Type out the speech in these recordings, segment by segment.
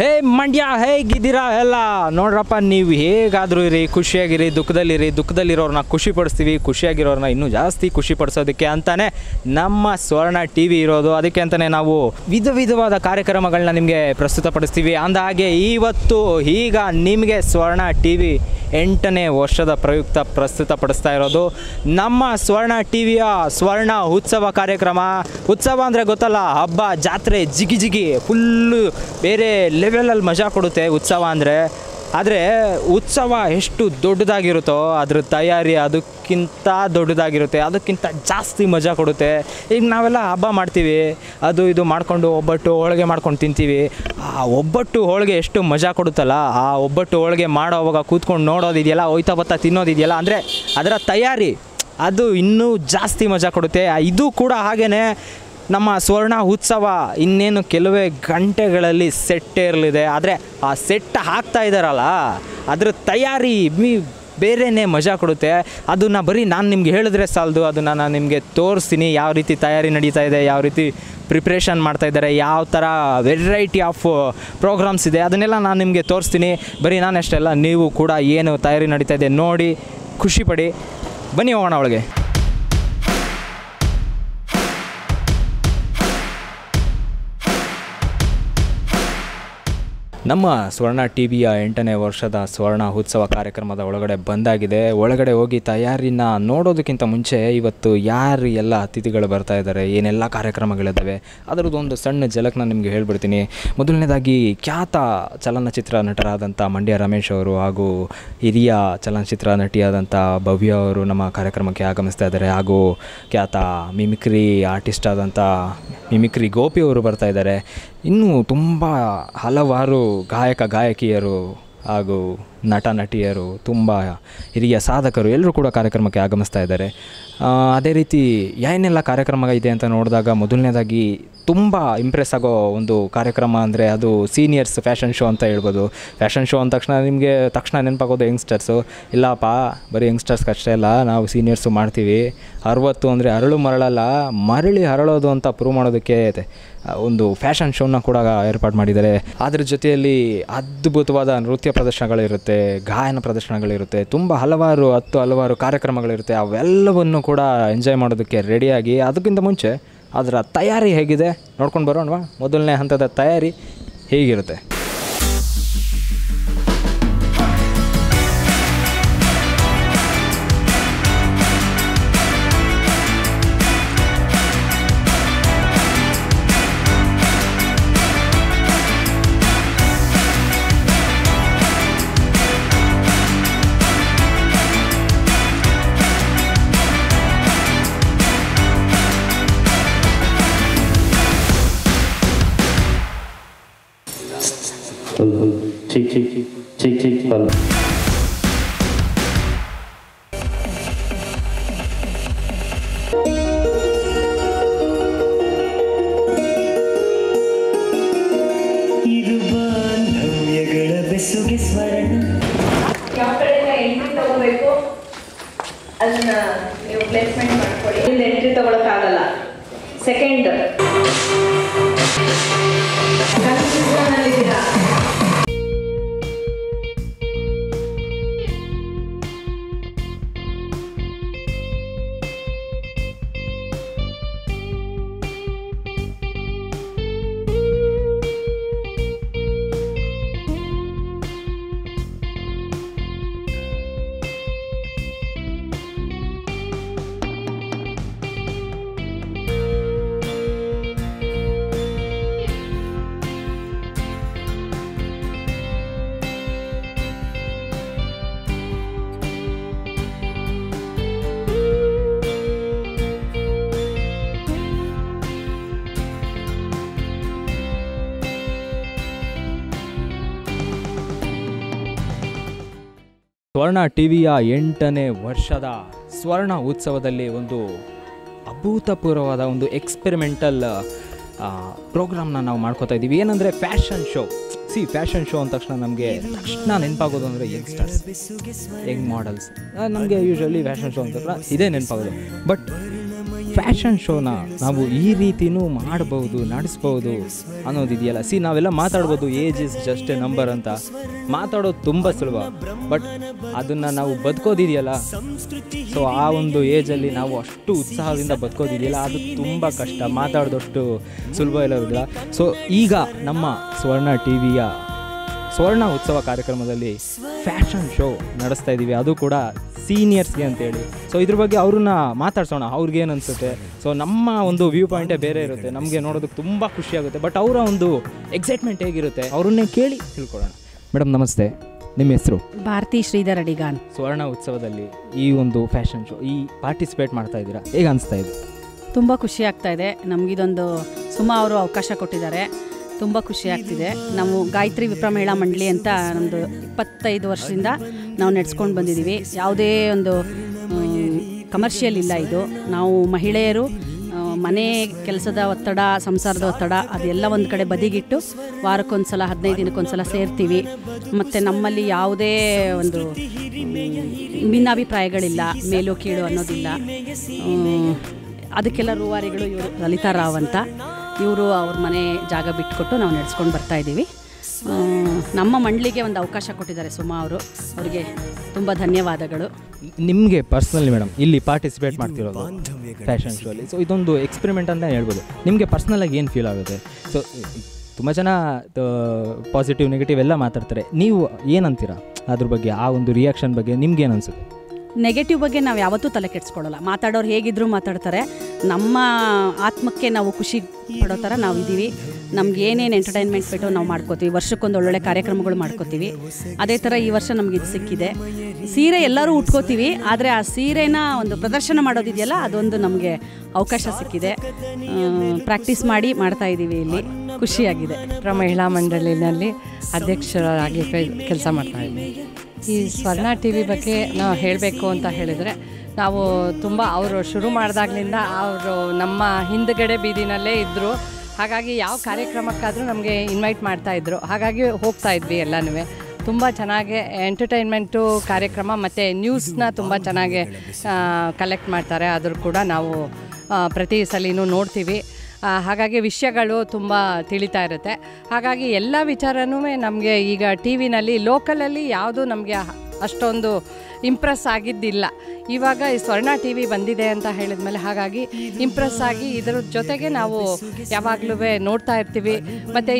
ಹೇ ಮಂಡ್ಯ ಹೇಗಿದ್ದೀರಾ ಎಲ್ಲ ನೋಡ್ರಪ್ಪ, ನೀವು ಹೇಗಾದರೂ ಇರಿ, ಖುಷಿಯಾಗಿರಿ. ದುಃಖದಲ್ಲಿರೋರನ್ನ ಖುಷಿ ಪಡಿಸ್ತೀವಿ, ಖುಷಿಯಾಗಿರೋರನ್ನ ಇನ್ನೂ ಜಾಸ್ತಿ ಖುಷಿ ಪಡಿಸೋದಕ್ಕೆ ಅಂತಲೇ ನಮ್ಮ ಸ್ವರ್ಣ ಟಿ ವಿ ಇರೋದು. ಅದಕ್ಕೆ ಅಂತಲೇ ನಾವು ವಿಧವಾದ ಕಾರ್ಯಕ್ರಮಗಳನ್ನ ನಿಮಗೆ ಪ್ರಸ್ತುತಪಡಿಸ್ತೀವಿ. ಅಂದಹಾಗೆ ಇವತ್ತು ಈಗ ನಿಮಗೆ ಸ್ವರ್ಣ ಟಿ ವಿ 8ನೇ ವರ್ಷದ ಪ್ರಯುಕ್ತ ಪ್ರಸ್ತುತಪಡಿಸ್ತಾ ಇರೋದು ನಮ್ಮ ಸ್ವರ್ಣ ಟಿ ವಿಯ ಸ್ವರ್ಣ ಉತ್ಸವ ಕಾರ್ಯಕ್ರಮ. ಉತ್ಸವ ಅಂದರೆ ಗೊತ್ತಲ್ಲ, ಹಬ್ಬ, ಜಾತ್ರೆ, ಜಿಗಿ ಫುಲ್ಲು ಬೇರೆ ಲೆವೆಲಲ್ಲಿ ಮಜಾ ಕೊಡುತ್ತೆ ಉತ್ಸವ ಅಂದರೆ. ಆದರೆ ಉತ್ಸವ ಎಷ್ಟು ದೊಡ್ಡದಾಗಿರುತ್ತೋ ಅದ್ರ ತಯಾರಿ ಅದಕ್ಕಿಂತ ದೊಡ್ಡದಾಗಿರುತ್ತೆ, ಅದಕ್ಕಿಂತ ಜಾಸ್ತಿ ಮಜಾ ಕೊಡುತ್ತೆ. ಈಗ ನಾವೆಲ್ಲ ಹಬ್ಬ ಮಾಡ್ತೀವಿ, ಅದು ಇದು ಮಾಡಿಕೊಂಡು ಒಬ್ಬಟ್ಟು ಹೋಳಿಗೆ ಮಾಡ್ಕೊಂಡು ತಿಂತೀವಿ. ಆ ಒಬ್ಬಟ್ಟು ಹೋಳಿಗೆ ಎಷ್ಟು ಮಜಾ ಕೊಡುತ್ತಲ್ಲ, ಆ ಒಬ್ಬಟ್ಟು ಹೋಳಿಗೆ ಮಾಡೋವಾಗ ಕೂತ್ಕೊಂಡು ನೋಡೋದಿದೆಯಲ್ಲ, ಹೋಯ್ತಾ ಬತ್ತಾ ತಿನ್ನೋದಿದೆಯಲ್ಲ, ಅಂದರೆ ಅದರ ತಯಾರಿ ಅದು ಇನ್ನೂ ಜಾಸ್ತಿ ಮಜಾ ಕೊಡುತ್ತೆ. ಇದು ಕೂಡ ಹಾಗೆಯೇ ನಮ್ಮ ಸ್ವರ್ಣ ಉತ್ಸವ ಇನ್ನೇನು ಕೆಲವೇ ಗಂಟೆಗಳಲ್ಲಿ ಸೆಟ್ ಇರಲಿದೆ. ಆದರೆ ಆ ಸೆಟ್ ಹಾಕ್ತಾ ಇದ್ದಾರಲ್ಲ, ಅದರ ತಯಾರಿ ಬೇರೆಯೇ ಮಜಾ ಕೊಡುತ್ತೆ. ಅದನ್ನು ಬರೀ ನಾನು ನಿಮ್ಗೆ ಹೇಳಿದ್ರೆ ಸಾಲದು, ಅದನ್ನು ನಾನು ನಿಮಗೆ ತೋರಿಸ್ತೀನಿ. ಯಾವ ರೀತಿ ತಯಾರಿ ನಡೀತಾ ಇದೆ, ಯಾವ ರೀತಿ ಪ್ರಿಪ್ರೇಷನ್ ಮಾಡ್ತಾಯಿದ್ದಾರೆ, ಯಾವ ಥರ ವೆರೈಟಿ ಆಫ್ ಪ್ರೋಗ್ರಾಮ್ಸ್ ಇದೆ, ಅದನ್ನೆಲ್ಲ ನಾನು ನಿಮಗೆ ತೋರಿಸ್ತೀನಿ. ಬರೀ ನಾನಷ್ಟೇ ಅಲ್ಲ, ನೀವು ಕೂಡ ಏನು ತಯಾರಿ ನಡೀತಾ ಇದೆ ನೋಡಿ ಖುಷಿಪಡಿ. ಬನ್ನಿ ಹೋಗೋಣ ಒಳಗೆ. ನಮ್ಮ ಸ್ವರ್ಣ ಟಿ ವಿಯ 8ನೇ ವರ್ಷದ ಸ್ವರ್ಣ ಉತ್ಸವ ಕಾರ್ಯಕ್ರಮದ ಒಳಗಡೆ ಬಂದಾಗಿದೆ. ಒಳಗಡೆ ಹೋಗಿ ತಯಾರಿನ ನೋಡೋದಕ್ಕಿಂತ ಮುಂಚೆ ಇವತ್ತು ಯಾರು ಎಲ್ಲ ಅತಿಥಿಗಳು ಬರ್ತಾ ಇದ್ದಾರೆ, ಏನೆಲ್ಲ ಕಾರ್ಯಕ್ರಮಗಳಿದ್ದಾವೆ ಅದರದ್ದು ಒಂದು ಸಣ್ಣ ಝಲಕ್ನ ನಿಮಗೆ ಹೇಳ್ಬಿಡ್ತೀನಿ. ಮೊದಲನೇದಾಗಿ ಖ್ಯಾತ ಚಲನಚಿತ್ರ ನಟರಾದಂಥ ಮಂಡ್ಯ ರಮೇಶ್ ಅವರು ಹಾಗೂ ಹಿರಿಯ ಚಲನಚಿತ್ರ ನಟಿಯಾದಂಥ ಭವ್ಯ ಅವರು ನಮ್ಮ ಕಾರ್ಯಕ್ರಮಕ್ಕೆ ಆಗಮಿಸ್ತಾ ಇದ್ದಾರೆ. ಹಾಗೂ ಖ್ಯಾತ ಮಿಮಿಕ್ರಿ ಆರ್ಟಿಸ್ಟ್ ಆದಂಥ ಮಿಮಿಕ್ರಿ ಗೋಪಿ ಅವರು ಬರ್ತಾ ಇದ್ದಾರೆ. ಇನ್ನೂ ತುಂಬ ಹಲವಾರು ಗಾಯಕಿಯರು ಹಾಗೂ ನಟಿಯರು, ತುಂಬ ಹಿರಿಯ ಸಾಧಕರು ಎಲ್ಲರೂ ಕೂಡ ಕಾರ್ಯಕ್ರಮಕ್ಕೆ ಆಗಮಿಸ್ತಾ ಇದ್ದಾರೆ. ಅದೇ ರೀತಿ ಏನೆಲ್ಲ ಕಾರ್ಯಕ್ರಮ ಇದೆ ಅಂತ ನೋಡಿದಾಗ ಮೊದಲನೇದಾಗಿ ತುಂಬ ಇಂಪ್ರೆಸ್ ಆಗೋ ಒಂದು ಕಾರ್ಯಕ್ರಮ ಅಂದರೆ ಅದು ಸೀನಿಯರ್ಸ್ ಫ್ಯಾಷನ್ ಶೋ ಅಂತ ಹೇಳ್ಬೋದು. ಫ್ಯಾಷನ್ ಶೋ ಅಂದ ತಕ್ಷಣ ನೆನಪಾಗೋದು ಯಂಗ್ಸ್ಟರ್ಸು. ಇಲ್ಲಪ್ಪ, ಬರೀ ಯಂಗ್ಸ್ಟರ್ಸ್ಗೆ ಅಷ್ಟೇ ಅಲ್ಲ, ನಾವು ಸೀನಿಯರ್ಸು ಮಾಡ್ತೀವಿ. 60 ಅಂದರೆ ಅರಳು ಮರಳಲ್ಲ, ಮರಳಿ ಹರಳೋದು ಅಂತ ಪ್ರೂವ್ ಮಾಡೋದಕ್ಕೆ ಒಂದು ಫ್ಯಾಷನ್ ಶೋನ ಕೂಡ ಏರ್ಪಾಡು ಮಾಡಿದ್ದಾರೆ. ಅದ್ರ ಜೊತೆಯಲ್ಲಿ ಅದ್ಭುತವಾದ ನೃತ್ಯ ಪ್ರದರ್ಶನಗಳಿರುತ್ತೆ, ಗಾಯನ ಪ್ರದರ್ಶನಗಳಿರುತ್ತೆ, ತುಂಬ ಹಲವಾರು ಕಾರ್ಯಕ್ರಮಗಳಿರುತ್ತೆ. ಅವೆಲ್ಲವನ್ನು ಕೂಡ ಎಂಜಾಯ್ ಮಾಡೋದಕ್ಕೆ ರೆಡಿಯಾಗಿ. ಅದಕ್ಕಿಂತ ಮುಂಚೆ ಅದರ ತಯಾರಿ ಹೇಗಿದೆ ನೋಡ್ಕೊಂಡು ಬರೋಣವಾ? ಮೊದಲನೇ ಹಂತದ ತಯಾರಿ ಹೇಗಿರುತ್ತೆ? ठीक ಬಾಂಧವ್ಯಗಳ ಬೆಸುಗೆ ಸ್ವರ್ಣ. ಯಾವ ಕಡೆಯಿಂದ ಎಂಟ್ರಿ ತಗೋಬೇಕು ಅದನ್ನ ನೀವು ಪ್ಲೇಸ್ಮೆಂಟ್ ಮಾಡ್ಕೊಳ್ಳಿ. ಇಲ್ಲಿ ಎಂಟ್ರಿ ತಗೊಳಕ್ಕಾಗಲ್ಲ. ಸೆಕೆಂಡ್ ಕನ್ಫ್ಯೂಷನಲ್ಲಿದ್ದೀರಾ? ಸ್ವರ್ಣ ಟಿ ವಿಯ 8ನೇ ವರ್ಷದ ಸ್ವರ್ಣ ಉತ್ಸವದಲ್ಲಿ ಒಂದು ಅಭೂತಪೂರ್ವವಾದ ಒಂದು ಎಕ್ಸ್ಪೆರಿಮೆಂಟಲ್ ಪ್ರೋಗ್ರಾಮ್ನ ನಾವು ಮಾಡ್ಕೋತಾ ಇದ್ದೀವಿ. ಏನಂದರೆ ಫ್ಯಾಷನ್ ಶೋ. ಫ್ಯಾಷನ್ ಶೋ ಅಂದ ತಕ್ಷಣ ನಮಗೆ ನೆನಪಾಗೋದು ಅಂದರೆ ಯಂಗ್ಸ್ಟರ್ಸ್, ಯಂಗ್ ಮಾಡೆಲ್ಸ್. ನಮಗೆ ಯೂಶ್ವಲಿ ಫ್ಯಾಷನ್ ಶೋ ಅಂತ ಇದೇ ನೆನಪಾಗೋದು. ಬಟ್ ಫ್ಯಾಷನ್ ಶೋನ ನಾವು ಈ ರೀತಿಯೂ ಮಾಡ್ಬೋದು, ನಡೆಸ್ಬೋದು ಅನ್ನೋದಿದೆಯಲ್ಲ. ನಾವೆಲ್ಲ ಮಾತಾಡ್ಬೋದು age is just A number ಅಂತ ಮಾತಾಡೋದು ತುಂಬ ಸುಲಭ, ಬಟ್ ಅದನ್ನು ನಾವು ಬದುಕೋದಿದೆಯಲ್ಲ, ಸೊ ಆ ಒಂದು ಏಜಲ್ಲಿ ನಾವು ಅಷ್ಟು ಉತ್ಸಾಹದಿಂದ ಬದುಕೋದಿದೆಯಲ್ಲ, ಅದು ತುಂಬ ಕಷ್ಟ, ಮಾತಾಡೋದಷ್ಟು ಸುಲಭ ಇರೋದಿಲ್ಲ. ಸೊ ಈಗ ನಮ್ಮ ಸ್ವರ್ಣ ಟಿವಿಯ ಸ್ವರ್ಣ ಉತ್ಸವ ಕಾರ್ಯಕ್ರಮದಲ್ಲಿ ಫ್ಯಾಷನ್ ಶೋ ನಡೆಸ್ತಾ ಇದ್ದೀವಿ, ಅದು ಕೂಡ ಸೀನಿಯರ್ಸ್ಗೆ ಅಂತೇಳಿ. ಸೊ ಇದ್ರ ಬಗ್ಗೆ ಅವ್ರನ್ನ ಮಾತಾಡ್ಸೋಣ, ಅವ್ರಿಗೇನು ಅನಿಸುತ್ತೆ. ಸೊ ನಮ್ಮ ಒಂದು ವ್ಯೂ ಪಾಯಿಂಟೇ ಬೇರೆ ಇರುತ್ತೆ, ನಮಗೆ ನೋಡೋದಕ್ಕೆ ತುಂಬ ಖುಷಿಯಾಗುತ್ತೆ, ಬಟ್ ಅವರ ಒಂದು ಎಕ್ಸೈಟ್ಮೆಂಟ್ ಹೇಗಿರುತ್ತೆ ಅವ್ರನ್ನೇ ಕೇಳಿ ತಿಳ್ಕೊಳ್ಳೋಣ. ಮೇಡಮ್ ನಮಸ್ತೆ, ನಿಮ್ಮ ಹೆಸರು? ಭಾರತಿ ಶ್ರೀಧರ್ ಅಡಿಗಾನ್. ಸ್ವರ್ಣ ಉತ್ಸವದಲ್ಲಿ ಈ ಒಂದು ಫ್ಯಾಷನ್ ಶೋ ಈ ಪಾರ್ಟಿಸಿಪೇಟ್ ಮಾಡ್ತಾ ಇದ್ದೀರಾ, ಹೇಗೆ ಅನಿಸ್ತಾ ಇದೆ? ತುಂಬ ಖುಷಿ ಆಗ್ತಾ ಇದೆ. ನಮಗಿದೊಂದು ಸುಮಾ ಅವರು ಅವಕಾಶ ಕೊಟ್ಟಿದ್ದಾರೆ, ತುಂಬ ಖುಷಿ ಆಗ್ತಿದೆ. ನಾವು ಗಾಯತ್ರಿ ವಿಪ್ರ ಮಹಿಳಾ ಮಂಡಳಿ ಅಂತ ನಮ್ಮದು 25 ವರ್ಷದಿಂದ ನಾವು ನಡೆಸ್ಕೊಂಡು ಬಂದಿದ್ದೀವಿ. ಯಾವುದೇ ಒಂದು ಕಮರ್ಷಿಯಲ್ ಇಲ್ಲ ಇದು. ನಾವು ಮಹಿಳೆಯರು ಮನೆ ಕೆಲಸದ ಒತ್ತಡ, ಸಂಸಾರದ ಒತ್ತಡ ಅದೆಲ್ಲ ಒಂದು ಕಡೆ ಬದಿಗಿಟ್ಟು ವಾರಕ್ಕೊಂದು ಸಲ 15 ದಿನಕ್ಕೊಂದು ಸೇರ್ತೀವಿ. ಮತ್ತು ನಮ್ಮಲ್ಲಿ ಯಾವುದೇ ಒಂದು ಭಿನ್ನಾಭಿಪ್ರಾಯಗಳಿಲ್ಲ, ಮೇಲು ಕೀಳು ಅನ್ನೋದಿಲ್ಲ. ಅದಕ್ಕೆಲ್ಲ ರೂವಾರಿಗಳು ಇವರು ಲಲಿತಾ ರಾವ್ ಅಂತ, ಇವರು ಅವ್ರ ಮನೆ ಜಾಗ ಬಿಟ್ಟುಕೊಟ್ಟು ನಾವು ನಡೆಸ್ಕೊಂಡು ಬರ್ತಾಯಿದ್ದೀವಿ. ನಮ್ಮ ಮಂಡಳಿಗೆ ಒಂದು ಅವಕಾಶ ಕೊಟ್ಟಿದ್ದಾರೆ ಸುಮಾ ಅವರು, ಅವರಿಗೆ ತುಂಬ ಧನ್ಯವಾದಗಳು. ನಿಮಗೆ ಪರ್ಸ್ನಲಿ ಮೇಡಮ್ ಇಲ್ಲಿ ಪಾರ್ಟಿಸಿಪೇಟ್ ಮಾಡ್ತಿರೋದು ಫ್ಯಾಷನ್ ಶೋಲಿ, ಸೊ ಇದೊಂದು ಎಕ್ಸ್ಪೆರಿಮೆಂಟ್ ಅಂತ ಹೇಳ್ಬೋದು. ನಿಮಗೆ ಪರ್ಸ್ನಲಾಗಿ ಏನು ಫೀಲ್ ಆಗುತ್ತೆ? ಸೊ ತುಂಬ ಜನ ಪಾಸಿಟಿವ್ ನೆಗೆಟಿವ್ ಎಲ್ಲ ಮಾತಾಡ್ತಾರೆ, ನೀವು ಏನಂತೀರಾ ಅದ್ರ ಬಗ್ಗೆ, ಆ ಒಂದು ರಿಯಾಕ್ಷನ್ ಬಗ್ಗೆ ನಿಮ್ಗೇನು ಅನಿಸುತ್ತೆ? ನೆಗೆಟಿವ್ ಬಗ್ಗೆ ನಾವು ಯಾವತ್ತೂ ತಲೆ ಕೆಡಿಸ್ಕೊಳ್ಳಲ್ಲ. ಮಾತಾಡೋರು ಹೇಗಿದ್ದರೂ ಮಾತಾಡ್ತಾರೆ. ನಮ್ಮ ಆತ್ಮಕ್ಕೆ ನಾವು ಖುಷಿ ಪಡೋ ಥರ ನಾವು ಇದ್ದೀವಿ. ನಮ್ಗೆ ಏನೇನು ಎಂಟರ್ಟೈನ್ಮೆಂಟ್ ಬಿಟ್ಟು ನಾವು ಮಾಡ್ಕೋತೀವಿ, ವರ್ಷಕ್ಕೊಂದು ಒಳ್ಳೊಳ್ಳೆ ಕಾರ್ಯಕ್ರಮಗಳು ಮಾಡ್ಕೋತೀವಿ. ಅದೇ ಥರ ಈ ವರ್ಷ ನಮ್ಗೆ ಇದು ಸಿಕ್ಕಿದೆ. ಸೀರೆ ಎಲ್ಲರೂ ಉಟ್ಕೋತೀವಿ, ಆದರೆ ಆ ಸೀರೆನ ಒಂದು ಪ್ರದರ್ಶನ ಮಾಡೋದಿದೆಯಲ್ಲ, ಅದೊಂದು ನಮಗೆ ಅವಕಾಶ ಸಿಕ್ಕಿದೆ. ಪ್ರಾಕ್ಟೀಸ್ ಮಾಡಿ ಮಾಡ್ತಾಯಿದ್ದೀವಿ, ಇಲ್ಲಿ ಖುಷಿಯಾಗಿದೆ. ಮಹಿಳಾ ಮಂಡಳಿನಲ್ಲಿ ಅಧ್ಯಕ್ಷರಾಗಿ ಕೆಲಸ ಮಾಡ್ತಾಯಿದ್ದೀವಿ. ಈ ಸ್ವರ್ಣ ಟಿ ವಿ ಬಗ್ಗೆ ನಾವು ಹೇಳಬೇಕು ಅಂತ ಹೇಳಿದರೆ, ನಾವು ತುಂಬ ಅವರು ಶುರು ಮಾಡಿದಾಗಲಿಂದ ಅವರು ನಮ್ಮ ಹಿಂದುಗಡೆ ಬೀದಿನಲ್ಲೇ ಇದ್ದರು. ಹಾಗಾಗಿ ಯಾವ ಕಾರ್ಯಕ್ರಮಕ್ಕಾದರೂ ನಮಗೆ ಇನ್ವೈಟ್ ಮಾಡ್ತಾಯಿದ್ರು, ಹಾಗಾಗಿ ಹೋಗ್ತಾಯಿದ್ವಿ ಎಲ್ಲನೂ. ತುಂಬ ಚೆನ್ನಾಗಿ ಎಂಟರ್ಟೈನ್ಮೆಂಟು ಕಾರ್ಯಕ್ರಮ ಮತ್ತು ನ್ಯೂಸ್ನ ತುಂಬ ಚೆನ್ನಾಗಿ ಕಲೆಕ್ಟ್ ಮಾಡ್ತಾರೆ, ಅದ್ರ ಕೂಡ ನಾವು ಪ್ರತಿ ಸಲಿನೂ ನೋಡ್ತೀವಿ. ಹಾಗಾಗಿ ವಿಷಯಗಳು ತುಂಬ ತಿಳಿತಾ ಇರುತ್ತೆ. ಹಾಗಾಗಿ ಎಲ್ಲ ವಿಚಾರನೂ ನಮಗೆ ಈಗ ಟಿ ವಿನಲ್ಲಿ ಲೋಕಲಲ್ಲಿ ಯಾವುದೂ ನಮಗೆ ಅಷ್ಟೊಂದು ಇಂಪ್ರೆಸ್ ಆಗಿದ್ದಿಲ್ಲ. ಇವಾಗ ಈ ಸ್ವರ್ಣ ಟಿ ವಿ ಬಂದಿದೆ ಅಂತ ಹೇಳಿದ್ಮೇಲೆ ಹಾಗಾಗಿ ಇಂಪ್ರೆಸ್ ಆಗಿ ಇದರ ಜೊತೆಗೆ ನಾವು ಯಾವಾಗಲೂ ನೋಡ್ತಾ ಇರ್ತೀವಿ. ಮತ್ತು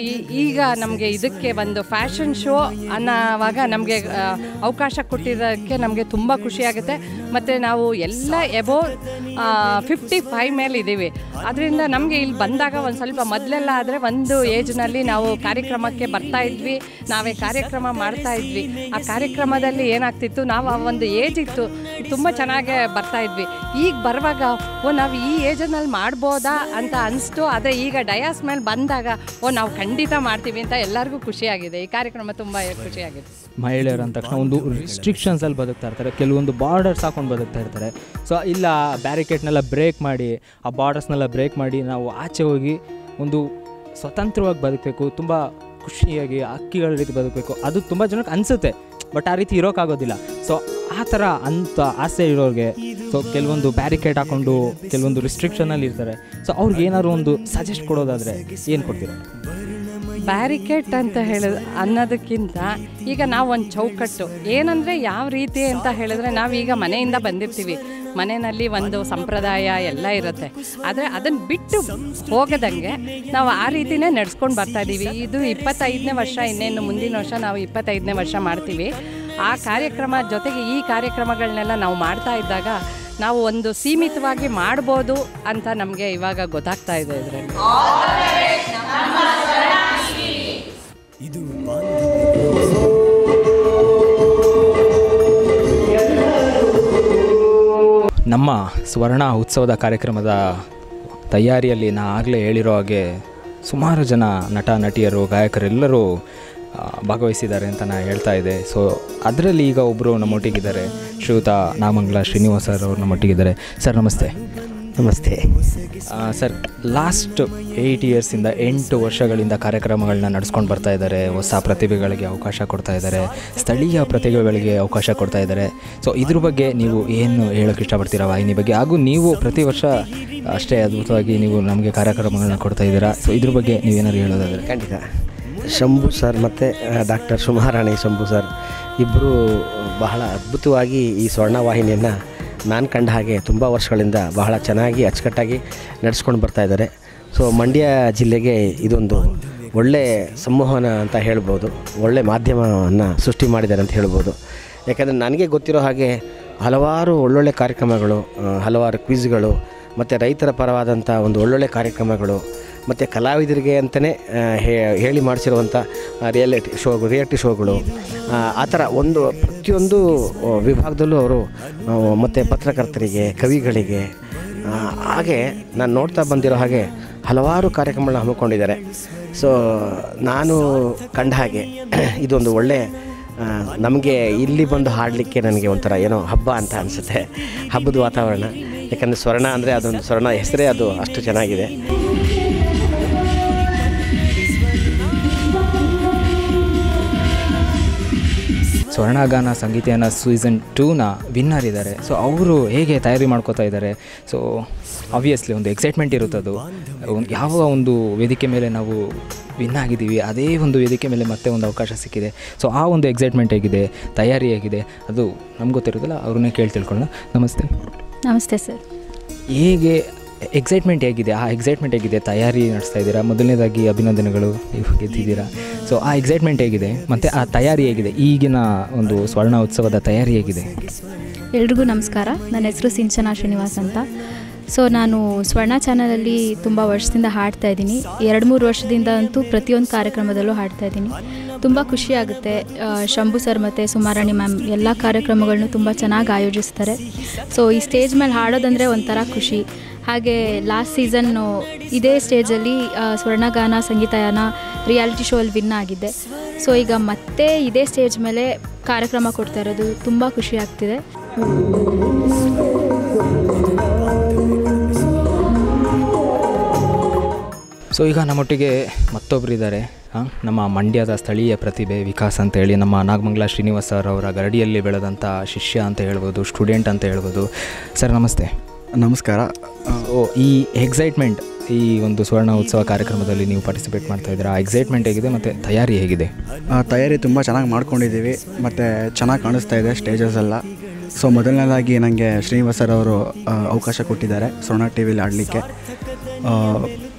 ಈಗ ನಮಗೆ ಇದಕ್ಕೆ ಒಂದು ಫ್ಯಾಷನ್ ಶೋ ಅನ್ನೋವಾಗ ನಮಗೆ ಅವಕಾಶ ಕೊಟ್ಟಿರೋಕ್ಕೆ ನಮಗೆ ತುಂಬ ಖುಷಿಯಾಗುತ್ತೆ. ಮತ್ತು ನಾವು ಎಲ್ಲ ಎಬೋವ್ 55 ಮೇಲೆ ಇದ್ದೀವಿ. ಅದರಿಂದ ನಮಗೆ ಇಲ್ಲಿ ಬಂದಾಗ ಒಂದು ಸ್ವಲ್ಪ ಮೊದಲೆಲ್ಲ ಆದರೆ ಒಂದು ಏಜ್ನಲ್ಲಿ ನಾವು ಕಾರ್ಯಕ್ರಮಕ್ಕೆ ಬರ್ತಾಯಿದ್ವಿ, ನಾವೇ ಕಾರ್ಯಕ್ರಮ ಮಾಡ್ತಾಯಿದ್ವಿ. ಆ ಕಾರ್ಯಕ್ರಮದಲ್ಲಿ ಏನಾಗ್ತಿತ್ತು, ನಾವು ಆ ಒಂದು ಏಜ್ ಇತ್ತು, ತುಂಬ ಚೆನ್ನಾಗೇ ಬರ್ತಾಯಿದ್ವಿ. ಈಗ ಬರುವಾಗ ನಾವು ಈ ಏಜಲ್ಲಿ ಮಾಡ್ಬೋದಾ ಅಂತ ಅನಿಸ್ತು. ಆದರೆ ಈಗ ಡಯಾಸ್ ಮೇಲೆ ಬಂದಾಗ ನಾವು ಖಂಡಿತ ಮಾಡ್ತೀವಿ ಅಂತ ಎಲ್ಲರಿಗೂ ಖುಷಿಯಾಗಿದೆ. ಈ ಕಾರ್ಯಕ್ರಮ ತುಂಬ ಖುಷಿಯಾಗಿದೆ. ಮಹಿಳೆಯರು ಅಂದ ತಕ್ಷಣ ಒಂದು ರಿಸ್ಟ್ರಿಕ್ಷನ್ಸಲ್ಲಿ ಬದುಕ್ತಾ ಇರ್ತಾರೆ, ಕೆಲವೊಂದು ಬಾರ್ಡರ್ಸ್ ಹಾಕೊಂಡು ಬದುಕ್ತಾ ಇರ್ತಾರೆ. ಸೊ ಇಲ್ಲ ಬ್ಯಾರಿಕೇಡ್ನೆಲ್ಲ ಬ್ರೇಕ್ ಮಾಡಿ, ಆ ಬಾರ್ಡರ್ಸ್ನೆಲ್ಲ ಬ್ರೇಕ್ ಮಾಡಿ ನಾವು ಆಚೆ ಹೋಗಿ ಒಂದು ಸ್ವತಂತ್ರವಾಗಿ ಬದುಕಬೇಕು, ತುಂಬ ಖುಷಿಯಾಗಿ ಹಕ್ಕಿಗಳ ರೀತಿ ಬದುಕಬೇಕು, ಅದು ತುಂಬ ಜನಕ್ಕೆ ಅನಿಸುತ್ತೆ. ಬಟ್ ಆ ರೀತಿ ಇರೋಕ್ಕಾಗೋದಿಲ್ಲ. ಸೊ ಆ ಥರ ಅಂತ ಆಸೆ ಇರೋರಿಗೆ ಸೊ ಕೆಲವೊಂದು ಬ್ಯಾರಿಕೇಡ್ ಹಾಕ್ಕೊಂಡು ಕೆಲವೊಂದು ರಿಸ್ಟ್ರಿಕ್ಷನಲ್ಲಿ ಇರ್ತಾರೆ. ಸೊ ಅವ್ರಿಗೆ ಏನಾದ್ರು ಒಂದು ಸಜೆಸ್ಟ್ ಕೊಡೋದಾದರೆ ಏನು ಕೊಡ್ತೀರಾ? ಬ್ಯಾರಿಕೇಡ್ ಅಂತ ಅನ್ನೋದಕ್ಕಿಂತ ಈಗ ನಾವು ಒಂದು ಚೌಕಟ್ಟು ಏನಂದರೆ ಯಾವ ರೀತಿ ಅಂತ ಹೇಳಿದ್ರೆ, ನಾವೀಗ ಮನೆಯಿಂದ ಬಂದಿರ್ತೀವಿ, ಮನೆಯಲ್ಲಿ ಒಂದು ಸಂಪ್ರದಾಯ ಎಲ್ಲ ಇರುತ್ತೆ. ಆದರೆ ಅದನ್ನು ಬಿಟ್ಟು ಹೋಗದಂಗೆ ನಾವು ಆ ರೀತಿಯೇ ನಡೆಸ್ಕೊಂಡು ಬರ್ತಾಯಿದ್ದೀವಿ. ಇದು 25ನೇ ವರ್ಷ, ಇನ್ನೇನು ಮುಂದಿನ ವರ್ಷ ನಾವು 25ನೇ ವರ್ಷ ಮಾಡ್ತೀವಿ. ಆ ಕಾರ್ಯಕ್ರಮ ಜೊತೆಗೆ ಈ ಕಾರ್ಯಕ್ರಮಗಳನ್ನೆಲ್ಲ ನಾವು ಮಾಡ್ತಾ ಇದ್ದಾಗ ನಾವು ಒಂದು ಸೀಮಿತವಾಗಿ ಮಾಡ್ಬೋದು ಅಂತ ನಮಗೆ ಇವಾಗ ಗೊತ್ತಾಗ್ತಾ ಇದೆ. ಇದರಲ್ಲಿ ನಮ್ಮ ಸ್ವರ್ಣ ಉತ್ಸವದ ಕಾರ್ಯಕ್ರಮದ ತಯಾರಿಯಲ್ಲಿ ನಾ ಆಗಲೇ ಹೇಳಿರೋ ಹಾಗೆ ಸುಮಾರು ಜನ ನಟ ನಟಿಯರು ಗಾಯಕರೆಲ್ಲರೂ ಭಾಗವಹಿಸಿದ್ದಾರೆ ಅಂತ ನಾನು ಹೇಳ್ತಾ ಇದ್ದೆ. ಸೊ ಅದರಲ್ಲಿ ಈಗ ಒಬ್ಬರು ನಮ್ಮೊಟ್ಟಿಗಿದ್ದಾರೆ, ಶ್ರೀಯುತ ನಾಮಂಗಲ ಶ್ರೀನಿವಾಸ್ ಸರ್ ಅವರು ನಮ್ಮೊಟ್ಟಿಗಿದ್ದಾರೆ. ಸರ್ ನಮಸ್ತೆ. ನಮಸ್ತೆ. ಸರ್, ಲಾಸ್ಟ್ 8 ಇಯರ್ಸಿಂದ 8 ವರ್ಷಗಳಿಂದ ಕಾರ್ಯಕ್ರಮಗಳನ್ನ ನಡೆಸ್ಕೊಂಡು ಬರ್ತಾ ಇದ್ದಾರೆ. ಹೊಸ ಪ್ರತಿಭೆಗಳಿಗೆ ಅವಕಾಶ ಕೊಡ್ತಾ ಇದ್ದಾರೆ, ಸ್ಥಳೀಯ ಪ್ರತಿಭೆಗಳಿಗೆ ಅವಕಾಶ ಕೊಡ್ತಾ ಇದ್ದಾರೆ. ಸೊ ಇದ್ರ ಬಗ್ಗೆ ನೀವು ಏನು ಹೇಳೋಕ್ಕೆ ಇಷ್ಟಪಡ್ತೀರಾ ವಾಹಿನಿ ಬಗ್ಗೆ? ಹಾಗೂ ನೀವು ಪ್ರತಿ ವರ್ಷ ಅಷ್ಟೇ ಅದ್ಭುತವಾಗಿ ನೀವು ನಮಗೆ ಕಾರ್ಯಕ್ರಮಗಳನ್ನ ಕೊಡ್ತಾ ಇದ್ದೀರಾ. ಸೊ ಇದ್ರ ಬಗ್ಗೆ ನೀವೇನಾದ್ರು ಹೇಳೋದಾದರೆ? ಖಂಡಿತ. ಶಂಭು ಸರ್ ಮತ್ತು ಡಾಕ್ಟರ್ ಸುಮಾರಾಣಿ ಶಂಭು ಸರ್ ಇಬ್ಬರು ಬಹಳ ಅದ್ಭುತವಾಗಿ ಈ ಸ್ವರ್ಣವಾಹಿನಿಯನ್ನು ನಾನು ಕಂಡ ಹಾಗೆ ತುಂಬ ವರ್ಷಗಳಿಂದ ಬಹಳ ಚೆನ್ನಾಗಿ ಅಚ್ಚುಕಟ್ಟಾಗಿ ನಡೆಸ್ಕೊಂಡು ಬರ್ತಾ ಇದ್ದಾರೆ. ಸೊ ಮಂಡ್ಯ ಜಿಲ್ಲೆಗೆ ಇದೊಂದು ಒಳ್ಳೆ ಸಂವಹನ ಅಂತ ಹೇಳ್ಬೋದು, ಒಳ್ಳೆ ಮಾಧ್ಯಮವನ್ನು ಸೃಷ್ಟಿ ಮಾಡಿದ್ದಾರೆ ಅಂತ ಹೇಳ್ಬೋದು. ಯಾಕಂದರೆ ನನಗೆ ಗೊತ್ತಿರೋ ಹಾಗೆ ಹಲವಾರು ಒಳ್ಳೊಳ್ಳೆ ಕಾರ್ಯಕ್ರಮಗಳು, ಹಲವಾರು ಕ್ವಿಜ್ಗಳು ಮತ್ತು ರೈತರ ಪರವಾದಂಥ ಒಂದು ಒಳ್ಳೊಳ್ಳೆ ಕಾರ್ಯಕ್ರಮಗಳು ಮತ್ತು ಕಲಾವಿದರಿಗೆ ಅಂತಲೇ ಹೇಳಿ ಮಾಡಿಸಿರುವಂಥ ರಿಯಾಲಿಟಿ ಶೋಗಳು, ಆ ಥರ ಪ್ರತಿಯೊಂದು ವಿಭಾಗದಲ್ಲೂ ಅವರು ಮತ್ತು ಪತ್ರಕರ್ತರಿಗೆ, ಕವಿಗಳಿಗೆ, ಹಾಗೆ ನಾನು ನೋಡ್ತಾ ಬಂದಿರೋ ಹಾಗೆ ಹಲವಾರು ಕಾರ್ಯಕ್ರಮಗಳನ್ನ ಹಮ್ಮಿಕೊಂಡಿದ್ದಾರೆ. ಸೊ ನಾನು ಕಂಡ ಹಾಗೆ ಇದೊಂದು ಒಳ್ಳೆ ನಮಗೆ ಇಲ್ಲಿ ಬಂದು ಹಾಡಲಿಕ್ಕೆ ನನಗೆ ಒಂಥರ ಏನೋ ಹಬ್ಬ ಅಂತ ಅನಿಸುತ್ತೆ, ಹಬ್ಬದ ವಾತಾವರಣ. ಯಾಕಂದರೆ ಸ್ವರ್ಣ ಅಂದರೆ ಅದೊಂದು ಸ್ವರ್ಣ ಹೆಸರೇ ಅದು ಅಷ್ಟು ಚೆನ್ನಾಗಿದೆ. ಸ್ವರ್ಣಗಾನ ಸಂಗೀತನ ಸೀಸನ್ 2ನ ವಿನ್ನರ್ ಇದ್ದಾರೆ. ಸೊ ಅವರು ಹೇಗೆ ತಯಾರಿ ಮಾಡ್ಕೋತಾ ಇದ್ದಾರೆ? ಸೊ ಆಬ್ವಿಯಸ್ಲಿ ಒಂದು ಎಕ್ಸೈಟ್ಮೆಂಟ್ ಇರುತ್ತದು. ಯಾವ ಒಂದು ವೇದಿಕೆ ಮೇಲೆ ನಾವು ವಿನ್ ಆಗಿದ್ದೀವಿ, ಅದೇ ಒಂದು ವೇದಿಕೆ ಮೇಲೆ ಮತ್ತೆ ಒಂದು ಅವಕಾಶ ಸಿಕ್ಕಿದೆ. ಸೊ ಆ ಒಂದು ಎಕ್ಸೈಟ್ಮೆಂಟ್ ಹೇಗಿದೆ, ತಯಾರಿ ಹೇಗಿದೆ, ಅದು ನಮ್ಗೆ ಗೊತ್ತಿರೋದಿಲ್ಲ, ಅವ್ರನ್ನೇ ಕೇಳಿ ತಿಳ್ಕೊಳ್ಳೋಣ. ನಮಸ್ತೆ. ನಮಸ್ತೆ ಸರ್. ಹೇಗೆ ಎಕ್ಸೈಟ್ಮೆಂಟ್ ಹೇಗಿದೆ, ಆ ಎಕ್ಸೈಟ್ಮೆಂಟ್ ಹೇಗಿದೆ, ತಯಾರಿ ನಡೆಸ್ತಾ ಇದ್ದೀರಾ? ಮೊದಲನೇದಾಗಿ ಅಭಿನಂದನೆಗಳು, ನೀವು ಗೆದ್ದಿದ್ದೀರಾ. ಸೊ ಆ ಎಕ್ಸೈಟ್ಮೆಂಟ್ ಹೇಗಿದೆ ಮತ್ತು ಆ ತಯಾರಿ ಹೇಗಿದೆ, ಈಗಿನ ಒಂದು ಸ್ವರ್ಣ ಉತ್ಸವದ ತಯಾರಿ ಹೇಗಿದೆ? ಎಲ್ರಿಗೂ ನಮಸ್ಕಾರ. ನನ್ನ ಹೆಸರು ಸಿಂಚನಾ ಶ್ರೀನಿವಾಸ್ ಅಂತ. ಸೊ ನಾನು ಸ್ವರ್ಣ ಚಾನಲಲ್ಲಿ ತುಂಬ ವರ್ಷದಿಂದ ಹಾಡ್ತಾಯಿದ್ದೀನಿ. 2-3 ವರ್ಷದಿಂದ ಅಂತೂ ಪ್ರತಿಯೊಂದು ಕಾರ್ಯಕ್ರಮದಲ್ಲೂ ಹಾಡ್ತಾಯಿದ್ದೀನಿ. ತುಂಬ ಖುಷಿಯಾಗುತ್ತೆ. ಶಂಭು ಸರ್ ಮತ್ತು ಸುಮಾರಾಣಿ ಮ್ಯಾಮ್ ಎಲ್ಲ ಕಾರ್ಯಕ್ರಮಗಳನ್ನೂ ತುಂಬ ಚೆನ್ನಾಗಿ ಆಯೋಜಿಸ್ತಾರೆ. ಸೊ ಈ ಸ್ಟೇಜ್ ಮೇಲೆ ಹಾಡೋದಂದರೆ ಒಂಥರ ಖುಷಿ. ಹಾಗೆ ಲಾಸ್ಟ್ ಸೀಸನ್ನು ಇದೇ ಸ್ಟೇಜಲ್ಲಿ ಸ್ವರ್ಣಗಾನ ಸಂಗೀತಯಾನ ರಿಯಾಲಿಟಿ ಶೋ ಅಲ್ಲಿ ವಿನ್ ಆಗಿದ್ದೆ. ಸೊ ಈಗ ಮತ್ತೆ ಇದೇ ಸ್ಟೇಜ್ ಮೇಲೆ ಕಾರ್ಯಕ್ರಮ ಕೊಡ್ತಾ ಇರೋದು ತುಂಬ ಖುಷಿ ಆಗ್ತಿದೆ. ಸೊ ಈಗ ನಮ್ಮೊಟ್ಟಿಗೆ ಮತ್ತೊಬ್ಬರು ಇದ್ದಾರೆ, ನಮ್ಮ ಮಂಡ್ಯದ ಸ್ಥಳೀಯ ಪ್ರತಿಭೆ ವಿಕಾಸ್ ಅಂತೇಳಿ, ನಮ್ಮ ನಾಗಮಂಗಲ ಶ್ರೀನಿವಾಸ್ ಸರ್ ಅವರ ಗರಡಿಯಲ್ಲಿ ಬೆಳೆದಂಥ ಶಿಷ್ಯ ಅಂತ ಹೇಳ್ಬೋದು, ಸ್ಟೂಡೆಂಟ್ ಅಂತ ಹೇಳ್ಬೋದು. ಸರ್ ನಮಸ್ತೆ. ನಮಸ್ಕಾರ. ಸೊ ಈ ಎಕ್ಸೈಟ್ಮೆಂಟ್, ಈ ಒಂದು ಸ್ವರ್ಣ ಉತ್ಸವ ಕಾರ್ಯಕ್ರಮದಲ್ಲಿ ನೀವು ಪಾರ್ಟಿಸಿಪೇಟ್ ಮಾಡ್ತಾ ಇದ್ದೀರಾ, ಎಕ್ಸೈಟ್ಮೆಂಟ್ ಹೇಗಿದೆ ಮತ್ತು ತಯಾರಿ ಹೇಗಿದೆ? ತಯಾರಿ ತುಂಬ ಚೆನ್ನಾಗಿ ಮಾಡ್ಕೊಂಡಿದ್ದೀವಿ ಮತ್ತು ಚೆನ್ನಾಗಿ ಕಾಣಿಸ್ತಾ ಇದೆ ಸ್ಟೇಜಸ್ ಎಲ್ಲ. ಸೊ ಮೊದಲನೇದಾಗಿ ನನಗೆ ಶ್ರೀನಿವಾಸ್ ಸರ್ ಅವರು ಅವಕಾಶ ಕೊಟ್ಟಿದ್ದಾರೆ ಸ್ವರ್ಣ ಟಿ ವಿಲಿ ಆಡಲಿಕ್ಕೆ.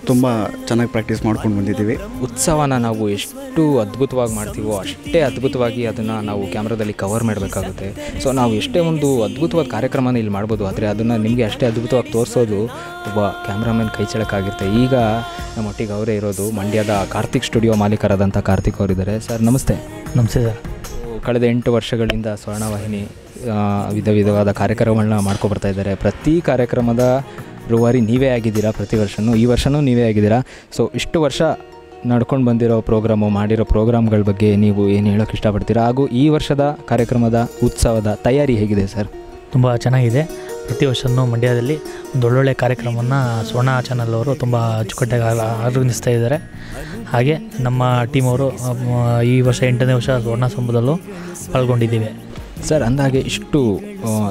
ತುಂಬ ಚೆನ್ನಾಗಿ ಪ್ರಾಕ್ಟೀಸ್ ಮಾಡ್ಕೊಂಡು ಬಂದಿದ್ದೀವಿ. ಉತ್ಸವನ ನಾವು ಎಷ್ಟು ಅದ್ಭುತವಾಗಿ ಮಾಡ್ತೀವೋ ಅಷ್ಟೇ ಅದ್ಭುತವಾಗಿ ಅದನ್ನು ನಾವು ಕ್ಯಾಮ್ರಾದಲ್ಲಿ ಕವರ್ ಮಾಡಬೇಕಾಗುತ್ತೆ. ಸೊ ನಾವು ಎಷ್ಟೇ ಒಂದು ಅದ್ಭುತವಾದ ಕಾರ್ಯಕ್ರಮನ ಇಲ್ಲಿ ಮಾಡ್ಬೋದು, ಆದರೆ ಅದನ್ನು ನಿಮಗೆ ಅಷ್ಟೇ ಅದ್ಭುತವಾಗಿ ತೋರಿಸೋದು ಒಬ್ಬ ಕ್ಯಾಮ್ರಾಮನ್ ಕೈ ಚಳಕಾಗಿರುತ್ತೆ. ಈಗ ನಮ್ಮೊಟ್ಟಿಗೆ ಅವರೇ ಇರೋದು ಮಂಡ್ಯದ ಕಾರ್ತಿಕ್ ಸ್ಟುಡಿಯೋ ಮಾಲೀಕರಾದಂಥ ಕಾರ್ತಿಕ್ ಅವರಿದ್ದಾರೆ. ಸರ್ ನಮಸ್ತೆ. ನಮಸ್ತೆ ಸರ್. ಕಳೆದ 8 ವರ್ಷಗಳಿಂದ ಸ್ವರ್ಣವಾಹಿನಿ ವಿಧ ವಿಧವಾದ ಕಾರ್ಯಕ್ರಮಗಳನ್ನ ಮಾಡ್ಕೊಬರ್ತಾ ಇದ್ದಾರೆ. ಪ್ರತಿ ಕಾರ್ಯಕ್ರಮದ ರೂವಾರಿ ನೀವೇ ಆಗಿದ್ದೀರಾ, ಪ್ರತಿ ವರ್ಷವೂ ಈ ವರ್ಷವೂ ನೀವೇ ಆಗಿದ್ದೀರಾ. ಸೊ ಇಷ್ಟು ವರ್ಷ ನಡ್ಕೊಂಡು ಬಂದಿರೋ ಪ್ರೋಗ್ರಾಮು, ಮಾಡಿರೋ ಪ್ರೋಗ್ರಾಮ್ಗಳ ಬಗ್ಗೆ ನೀವು ಏನು ಹೇಳೋಕ್ಕೆ ಇಷ್ಟಪಡ್ತೀರಾ? ಹಾಗೂ ಈ ವರ್ಷದ ಕಾರ್ಯಕ್ರಮದ ಉತ್ಸವದ ತಯಾರಿ ಹೇಗಿದೆ ಸರ್? ತುಂಬ ಚೆನ್ನಾಗಿದೆ. ಪ್ರತಿ ವರ್ಷವೂ ಮಂಡ್ಯದಲ್ಲಿ ಒಂದು ಒಳ್ಳೊಳ್ಳೆ ಕಾರ್ಯಕ್ರಮವನ್ನು ಸ್ವರ್ಣ ಚಾನಲ್ ಅವರು ತುಂಬ ಅಚ್ಚುಕಟ್ಟಾಗಿ ಆರ್ಗನೈಸ್ತಾ ಇದ್ದಾರೆ. ಹಾಗೆ ನಮ್ಮ ಟೀಮ್ ಅವರು ಈ ವರ್ಷ 8ನೇ ವರ್ಷ ಸ್ವರ್ಣ ಸಂಭದಲ್ಲೂ ಪಾಲ್ಗೊಂಡಿದ್ದೀವಿ. ಸರ್, ಅಂದಾಗೆ ಇಷ್ಟು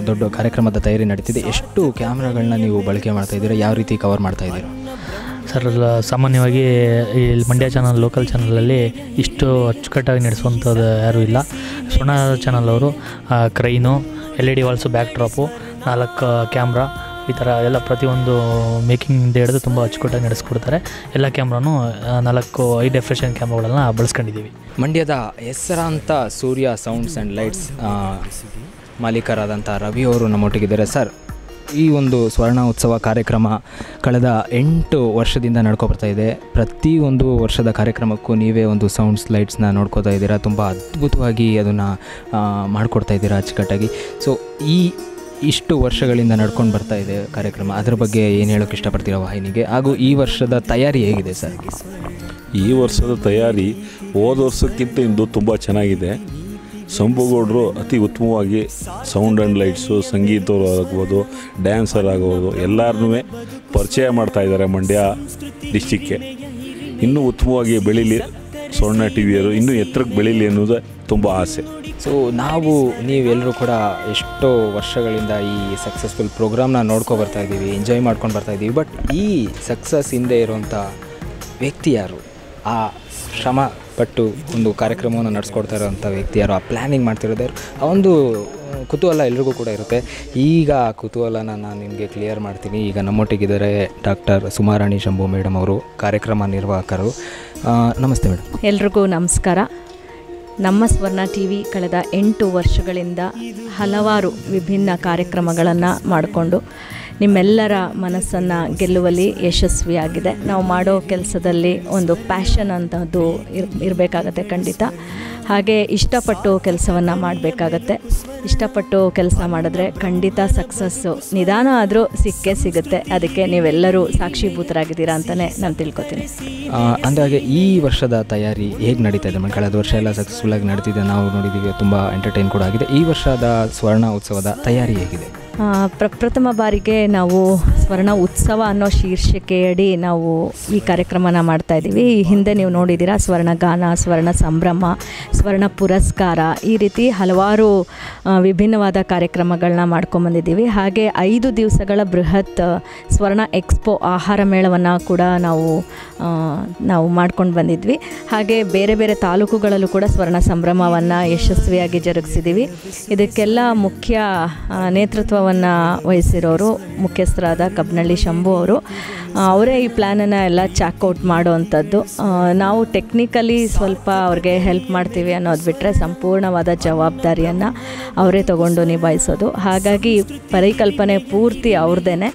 ದೊಡ್ಡ ಕಾರ್ಯಕ್ರಮದ ತಯಾರಿ ನಡೀತಿದೆ, ಎಷ್ಟು ಕ್ಯಾಮ್ರಾಗಳನ್ನ ನೀವು ಬಳಕೆ ಮಾಡ್ತಾ ಇದ್ದೀರಾ, ಯಾವ ರೀತಿ ಕವರ್ ಮಾಡ್ತಾ ಇದ್ದೀರಾ? ಸರ್, ಸಾಮಾನ್ಯವಾಗಿ ಈ ಮಂಡ್ಯ ಚಾನಲ್, ಲೋಕಲ್ ಚಾನಲಲ್ಲಿ ಇಷ್ಟು ಅಚ್ಚುಕಟ್ಟಾಗಿ ನಡೆಸುವಂಥದ್ದು ಯಾರೂ ಇಲ್ಲ. ಸ್ವರ್ಣ ಚಾನಲ್ ಅವರು crane, LED ವಾಲ್ಸು, back drop, 4 camera, ಈ ಥರ ಎಲ್ಲ ಪ್ರತಿಯೊಂದು ಮೇಕಿಂಗ್ ಹಿಡಿದು ತುಂಬ ಅಚ್ಚುಕಟ್ಟಾಗಿ ನಡೆಸ್ಕೊಡ್ತಾರೆ. ಎಲ್ಲ ಕ್ಯಾಮ್ರಾನು 4 ಹೈ ಡೆಫಿನೇಷನ್ ಕ್ಯಾಮ್ರಾಗಳನ್ನ ಬಳಸ್ಕೊಂಡಿದ್ದೀವಿ. ಮಂಡ್ಯದ ಹೆಸರಾಂತ ಸೂರ್ಯ ಸೌಂಡ್ಸ್ ಆ್ಯಂಡ್ ಲೈಟ್ಸ್ ಮಾಲೀಕರಾದಂಥ ರವಿ ಅವರು ನಮ್ಮೊಟ್ಟಿಗಿದ್ದಾರೆ. ಸರ್, ಈ ಒಂದು ಸ್ವರ್ಣ ಉತ್ಸವ ಕಾರ್ಯಕ್ರಮ ಕಳೆದ 8 ವರ್ಷದಿಂದ ನಡ್ಕೊಬರ್ತಾ ಇದೆ. ಪ್ರತಿಯೊಂದು ವರ್ಷದ ಕಾರ್ಯಕ್ರಮಕ್ಕೂ ನೀವೇ ಒಂದು ಸೌಂಡ್ಸ್ ಲೈಟ್ಸ್ನ ನೋಡ್ಕೋತಾ ಇದ್ದೀರಾ, ತುಂಬ ಅದ್ಭುತವಾಗಿ ಅದನ್ನು ಮಾಡಿಕೊಡ್ತಾ ಇದ್ದೀರಾ ಅಚ್ಚುಕಟ್ಟಾಗಿ. ಸೊ ಇಷ್ಟು ವರ್ಷಗಳಿಂದ ನಡ್ಕೊಂಡು ಬರ್ತಾ ಇದೆ ಕಾರ್ಯಕ್ರಮ, ಅದರ ಬಗ್ಗೆ ಏನು ಹೇಳೋಕ್ಕೆ ಇಷ್ಟಪಡ್ತೀರಾ ವಾಹಿನಿಗೆ? ಹಾಗೂ ಈ ವರ್ಷದ ತಯಾರಿ ಹೇಗಿದೆ ಸರ್? ಈ ವರ್ಷದ ತಯಾರಿ ಹೋದ ವರ್ಷಕ್ಕಿಂತ ಇಂದು ತುಂಬ ಚೆನ್ನಾಗಿದೆ. ಶಂಭುಗೌಡರು ಅತಿ ಉತ್ತಮವಾಗಿ ಸೌಂಡ್ ಆ್ಯಂಡ್ ಲೈಟ್ಸು ಸಂಗೀತವರು ಆಗ್ಬೋದು, ಡ್ಯಾನ್ಸರ್ ಆಗ್ಬೋದು, ಎಲ್ಲರನ್ನೂ ಪರಿಚಯ ಮಾಡ್ತಾಯಿದ್ದಾರೆ ಮಂಡ್ಯ ಡಿಸ್ಟಿಕ್ಗೆ. ಇನ್ನೂ ಉತ್ತಮವಾಗಿ ಬೆಳೀಲಿ ಸ್ವರ್ಣ ಟಿ ವಿಯವರು, ಇನ್ನೂ ಎತ್ತರಕ್ಕೆ ಬೆಳೀಲಿ ಅನ್ನೋದು ತುಂಬ ಆಸೆ. ಸೊ ನೀವೆಲ್ಲರೂ ಕೂಡ ಎಷ್ಟೋ ವರ್ಷಗಳಿಂದ ಈ ಸಕ್ಸಸ್ಫುಲ್ ಪ್ರೋಗ್ರಾಮ್ನ ನೋಡ್ಕೊ ಬರ್ತಾ ಇದ್ದೀವಿ, ಎಂಜಾಯ್ ಮಾಡ್ಕೊಂಡು ಬರ್ತಾ ಇದ್ದೀವಿ. ಬಟ್ ಈ ಸಕ್ಸಸ್ ಹಿಂದೆ ಇರುವಂಥ ವ್ಯಕ್ತಿ ಯಾರು, ಆ ಶ್ರಮ ಪಟ್ಟು ಒಂದು ಕಾರ್ಯಕ್ರಮವನ್ನು ನಡೆಸ್ಕೊಡ್ತಾ ಇರೋವಂಥ ವ್ಯಕ್ತಿ ಯಾರು, ಆ ಪ್ಲ್ಯಾನಿಂಗ್ ಮಾಡ್ತಿರೋದು ಯಾರು, ಆ ಒಂದು ಕುತೂಹಲ ಎಲ್ರಿಗೂ ಕೂಡ ಇರುತ್ತೆ. ಈಗ ಆ ಕುತೂಹಲನ ನಾನು ನಿಮಗೆ ಕ್ಲಿಯರ್ ಮಾಡ್ತೀನಿ. ಈಗ ನಮ್ಮೊಟ್ಟಿಗಿದ್ದಾರೆ ಡಾಕ್ಟರ್ ಸುಮಾರಾಣಿ ಶಂಭು ಮೇಡಮ್ ಅವರು, ಕಾರ್ಯಕ್ರಮ ನಿರ್ವಾಹಕರು. ನಮಸ್ತೆ ಮೇಡಮ್. ಎಲ್ರಿಗೂ ನಮಸ್ಕಾರ. ನಮ್ಮ ಸ್ವರ್ಣ ಟಿ ವಿ ಕಳೆದ 8 ವರ್ಷಗಳಿಂದ ಹಲವಾರು ವಿಭಿನ್ನ ಕಾರ್ಯಕ್ರಮಗಳನ್ನು ಮಾಡಿಕೊಂಡು ನಿಮ್ಮೆಲ್ಲರ ಮನಸ್ಸನ್ನು ಗೆಲ್ಲುವಲ್ಲಿ ಯಶಸ್ವಿಯಾಗಿದೆ. ನಾವು ಮಾಡೋ ಕೆಲಸದಲ್ಲಿ ಒಂದು ಪ್ಯಾಷನ್ ಅಂತದ್ದು ಇರಬೇಕಾಗತ್ತೆ ಖಂಡಿತ. ಹಾಗೆ ಇಷ್ಟಪಟ್ಟು ಕೆಲಸವನ್ನು ಮಾಡಬೇಕಾಗತ್ತೆ. ಇಷ್ಟಪಟ್ಟು ಕೆಲಸ ಮಾಡಿದ್ರೆ ಖಂಡಿತ ಸಕ್ಸಸ್ಸು ನಿಧಾನ ಆದರೂ ಸಿಕ್ಕೇ ಸಿಗುತ್ತೆ. ಅದಕ್ಕೆ ನೀವೆಲ್ಲರೂ ಸಾಕ್ಷೀಭೂತರಾಗಿದ್ದೀರಾ ಅಂತಲೇ ನಾನು ತಿಳ್ಕೊತೀನಿ. ಅಂದಾಗೆ ಈ ವರ್ಷದ ತಯಾರಿ ಹೇಗೆ ನಡೀತಾ ಇದೆ ಮೇಡಮ್? ಕಳೆದ ವರ್ಷ ಎಲ್ಲ ಸಕ್ಸಸ್ಫುಲ್ಲಾಗಿ ನಡೀತಿದೆ, ನಾವು ನೋಡಿದ್ದೀವಿ, ತುಂಬ ಎಂಟರ್ಟೈನ್ ಕೂಡ ಆಗಿದೆ. ಈ ವರ್ಷದ ಸ್ವರ್ಣ ಉತ್ಸವದ ತಯಾರಿ ಹೇಗಿದೆ? ಪ್ರಥಮ ಬಾರಿಗೆ ನಾವು ಸ್ವರ್ಣ ಉತ್ಸವ ಅನ್ನೋ ಶೀರ್ಷಿಕೆಯಡಿ ನಾವು ಈ ಕಾರ್ಯಕ್ರಮನ ಮಾಡ್ತಾಯಿದ್ದೀವಿ. ಈ ಹಿಂದೆ ನೀವು ನೋಡಿದ್ದೀರಾ ಸ್ವರ್ಣ ಗಾನ, ಸ್ವರ್ಣ ಸಂಭ್ರಮ, ಸ್ವರ್ಣ ಪುರಸ್ಕಾರ, ಈ ರೀತಿ ಹಲವಾರು ವಿಭಿನ್ನವಾದ ಕಾರ್ಯಕ್ರಮಗಳನ್ನ ಮಾಡ್ಕೊಂಬಂದಿದ್ದೀವಿ. ಹಾಗೆ 5 ದಿವಸಗಳ ಬೃಹತ್ ಸ್ವರ್ಣ ಎಕ್ಸ್ಪೋ ಆಹಾರ ಮೇಳವನ್ನು ಕೂಡ ನಾವು ಮಾಡ್ಕೊಂಡು ಬಂದಿದ್ವಿ. ಹಾಗೆ ಬೇರೆ ಬೇರೆ ತಾಲೂಕುಗಳಲ್ಲೂ ಕೂಡ ಸ್ವರ್ಣ ಸಂಭ್ರಮವನ್ನು ಯಶಸ್ವಿಯಾಗಿ ಜರುಗಿಸಿದ್ದೀವಿ. ಇದಕ್ಕೆಲ್ಲ ಮುಖ್ಯ ನೇತೃತ್ವವನ್ನು ವಹಿಸಿರೋರು ಮುಖ್ಯಸ್ಥರಾದ ಕಬ್ನಳ್ಳಿ ಶಂಭು ಅವರು. ಅವರೇ ಈ ಪ್ಲ್ಯಾನನ್ನು ಎಲ್ಲ ಚಾಕ್ಔಟ್ ಮಾಡೋವಂಥದ್ದು. ನಾವು ಟೆಕ್ನಿಕಲಿ ಸ್ವಲ್ಪ ಅವ್ರಿಗೆ ಹೆಲ್ಪ್ ಮಾಡ್ತೀವಿ ಅನ್ನೋದು ಬಿಟ್ಟರೆ ಸಂಪೂರ್ಣವಾದ ಜವಾಬ್ದಾರಿಯನ್ನು ಅವರೇ ತಗೊಂಡು ನಿಭಾಯಿಸೋದು. ಹಾಗಾಗಿ ಪರಿಕಲ್ಪನೆ ಪೂರ್ತಿ ಅವ್ರದ್ದೇ.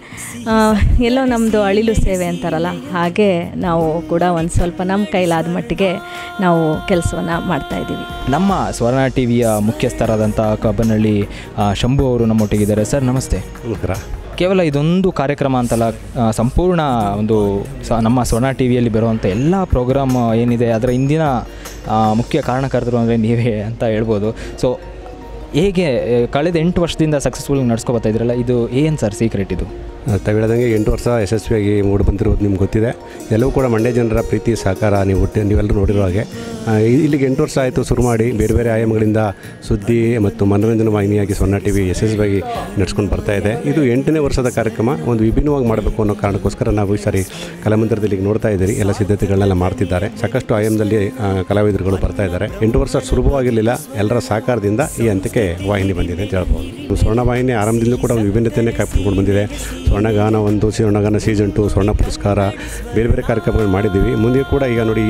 ಎಲ್ಲೋ ನಮ್ಮದು ಅಳಿಲು ಸೇವೆ ಅಂತಾರಲ್ಲ, ಹಾಗೆ ನಾವು ಕೂಡ ಒಂದು ಸ್ವಲ್ಪ ನಮ್ಮ ಕೈಲಾದ ಮಟ್ಟಿಗೆ ನಾವು ಕೆಲಸವನ್ನು ಮಾಡ್ತಾಯಿದ್ದೀವಿ. ನಮ್ಮ ಸ್ವರ್ಣ ಟಿ ವಿಯ ಮುಖ್ಯಸ್ಥರಾದಂಥ ಕಬ್ಬನಹಳ್ಳಿ ಶಂಭು ಅವರು ನಮ್ಮೊಟ್ಟಿಗಿದ್ದಾರೆ. ಸರ್ ನಮಸ್ತೆ. ನಮಸ್ಕಾರ. ಕೇವಲ ಇದೊಂದು ಕಾರ್ಯಕ್ರಮ ಅಂತಲ್ಲ, ಸಂಪೂರ್ಣ ಒಂದು ನಮ್ಮ ಸ್ವರ್ಣ ಟಿ ವಿಯಲ್ಲಿ ಬರುವಂಥ ಎಲ್ಲ ಪ್ರೋಗ್ರಾಮ್ ಏನಿದೆ ಅದರ ಇಂದಿನ ಮುಖ್ಯ ಕಾರಣಕರ್ತರು ಅಂದರೆ ನೀವೇ ಅಂತ ಹೇಳ್ಬೋದು. ಸೊ ಹೇಗೆ ಕಳೆದ 8 ವರ್ಷದಿಂದ ಸಕ್ಸಸ್ಫುಲ್ ನಡ್ಸ್ಕೊಬತ್ತಾ ಇದ್ರಲ್ಲ, ಇದು ಏನು ಸರ್ ಸೀಕ್ರೆಟ್? ಇದು ತಾವು ಹೇಳ್ದಂಗೆ 8 ವರ್ಷ ಯಶಸ್ವಿಯಾಗಿ ಮೂಡಿ ಬಂದಿರೋದು ನಿಮ್ಗೆ ಗೊತ್ತಿದೆ. ಎಲ್ಲವೂ ಕೂಡ ಮಂಡ್ಯ ಜನರ ಪ್ರೀತಿ ಸಹಕಾರ ನೀವೆಲ್ಲರೂ ನೋಡಿರೋ ಹಾಗೆ ಇಲ್ಲಿಗೆ 8 ವರ್ಷ ಆಯಿತು ಶುರು ಮಾಡಿ ಬೇರೆ ಬೇರೆ ಆಯಾಮಗಳಿಂದ ಸುದ್ದಿ ಮತ್ತು ಮನೋರಂಜನಾ ವಾಹಿನಿಯಾಗಿ ಸ್ವರ್ಣ ಟಿ ವಿ ಯಶಸ್ವಿಯಾಗಿ ನಡೆಸ್ಕೊಂಡು ಬರ್ತಾಯಿದೆ. ಇದು 8ನೇ ವರ್ಷದ ಕಾರ್ಯಕ್ರಮ. ಒಂದು ವಿಭಿನ್ನವಾಗಿ ಮಾಡಬೇಕು ಅನ್ನೋ ಕಾರಣಕ್ಕೋಸ್ಕರ ನಾವು ಈ ಸಾರಿ ಕಲಾಮಂದಿರದಲ್ಲಿ ನೋಡ್ತಾ ಇದ್ದೀರಿ. ಎಲ್ಲ ಸಿದ್ಧತೆಗಳನ್ನೆಲ್ಲ ಮಾಡ್ತಿದ್ದಾರೆ. ಸಾಕಷ್ಟು ಆಯಾಮದಲ್ಲಿ ಕಲಾವಿದರುಗಳು ಬರ್ತಾ ಇದ್ದಾರೆ. 8 ವರ್ಷ ಸುಲಭವಾಗಿರಲಿಲ್ಲ. ಎಲ್ಲರ ಸಹಕಾರದಿಂದ ಈ ಹಂತಕ್ಕೆ ವಾಹಿನಿ ಬಂದಿದೆ ಅಂತ ಹೇಳ್ಬೋದು. ಸ್ವರ್ಣ ವಾಹಿನಿ ಆರಂಭದಿಂದ ಕೂಡ ಒಂದು ವಿಭಿನ್ನತೆಯನ್ನೇ ಕಾಯ್ದುಕೊಂಡು ಬಂದಿದೆ. ಸ್ವರ್ಣಗಾನ 1, ಸ್ವರ್ಣಗಾನ ಸೀಸನ್ 2, ಸ್ವರ್ಣ ಪುರಸ್ಕಾರ, ಬೇರೆ ಬೇರೆ ಕಾರ್ಯಕ್ರಮಗಳು ಮಾಡಿದ್ದೀವಿ. ಮುಂದೆ ಕೂಡ ಈಗ ನೋಡಿ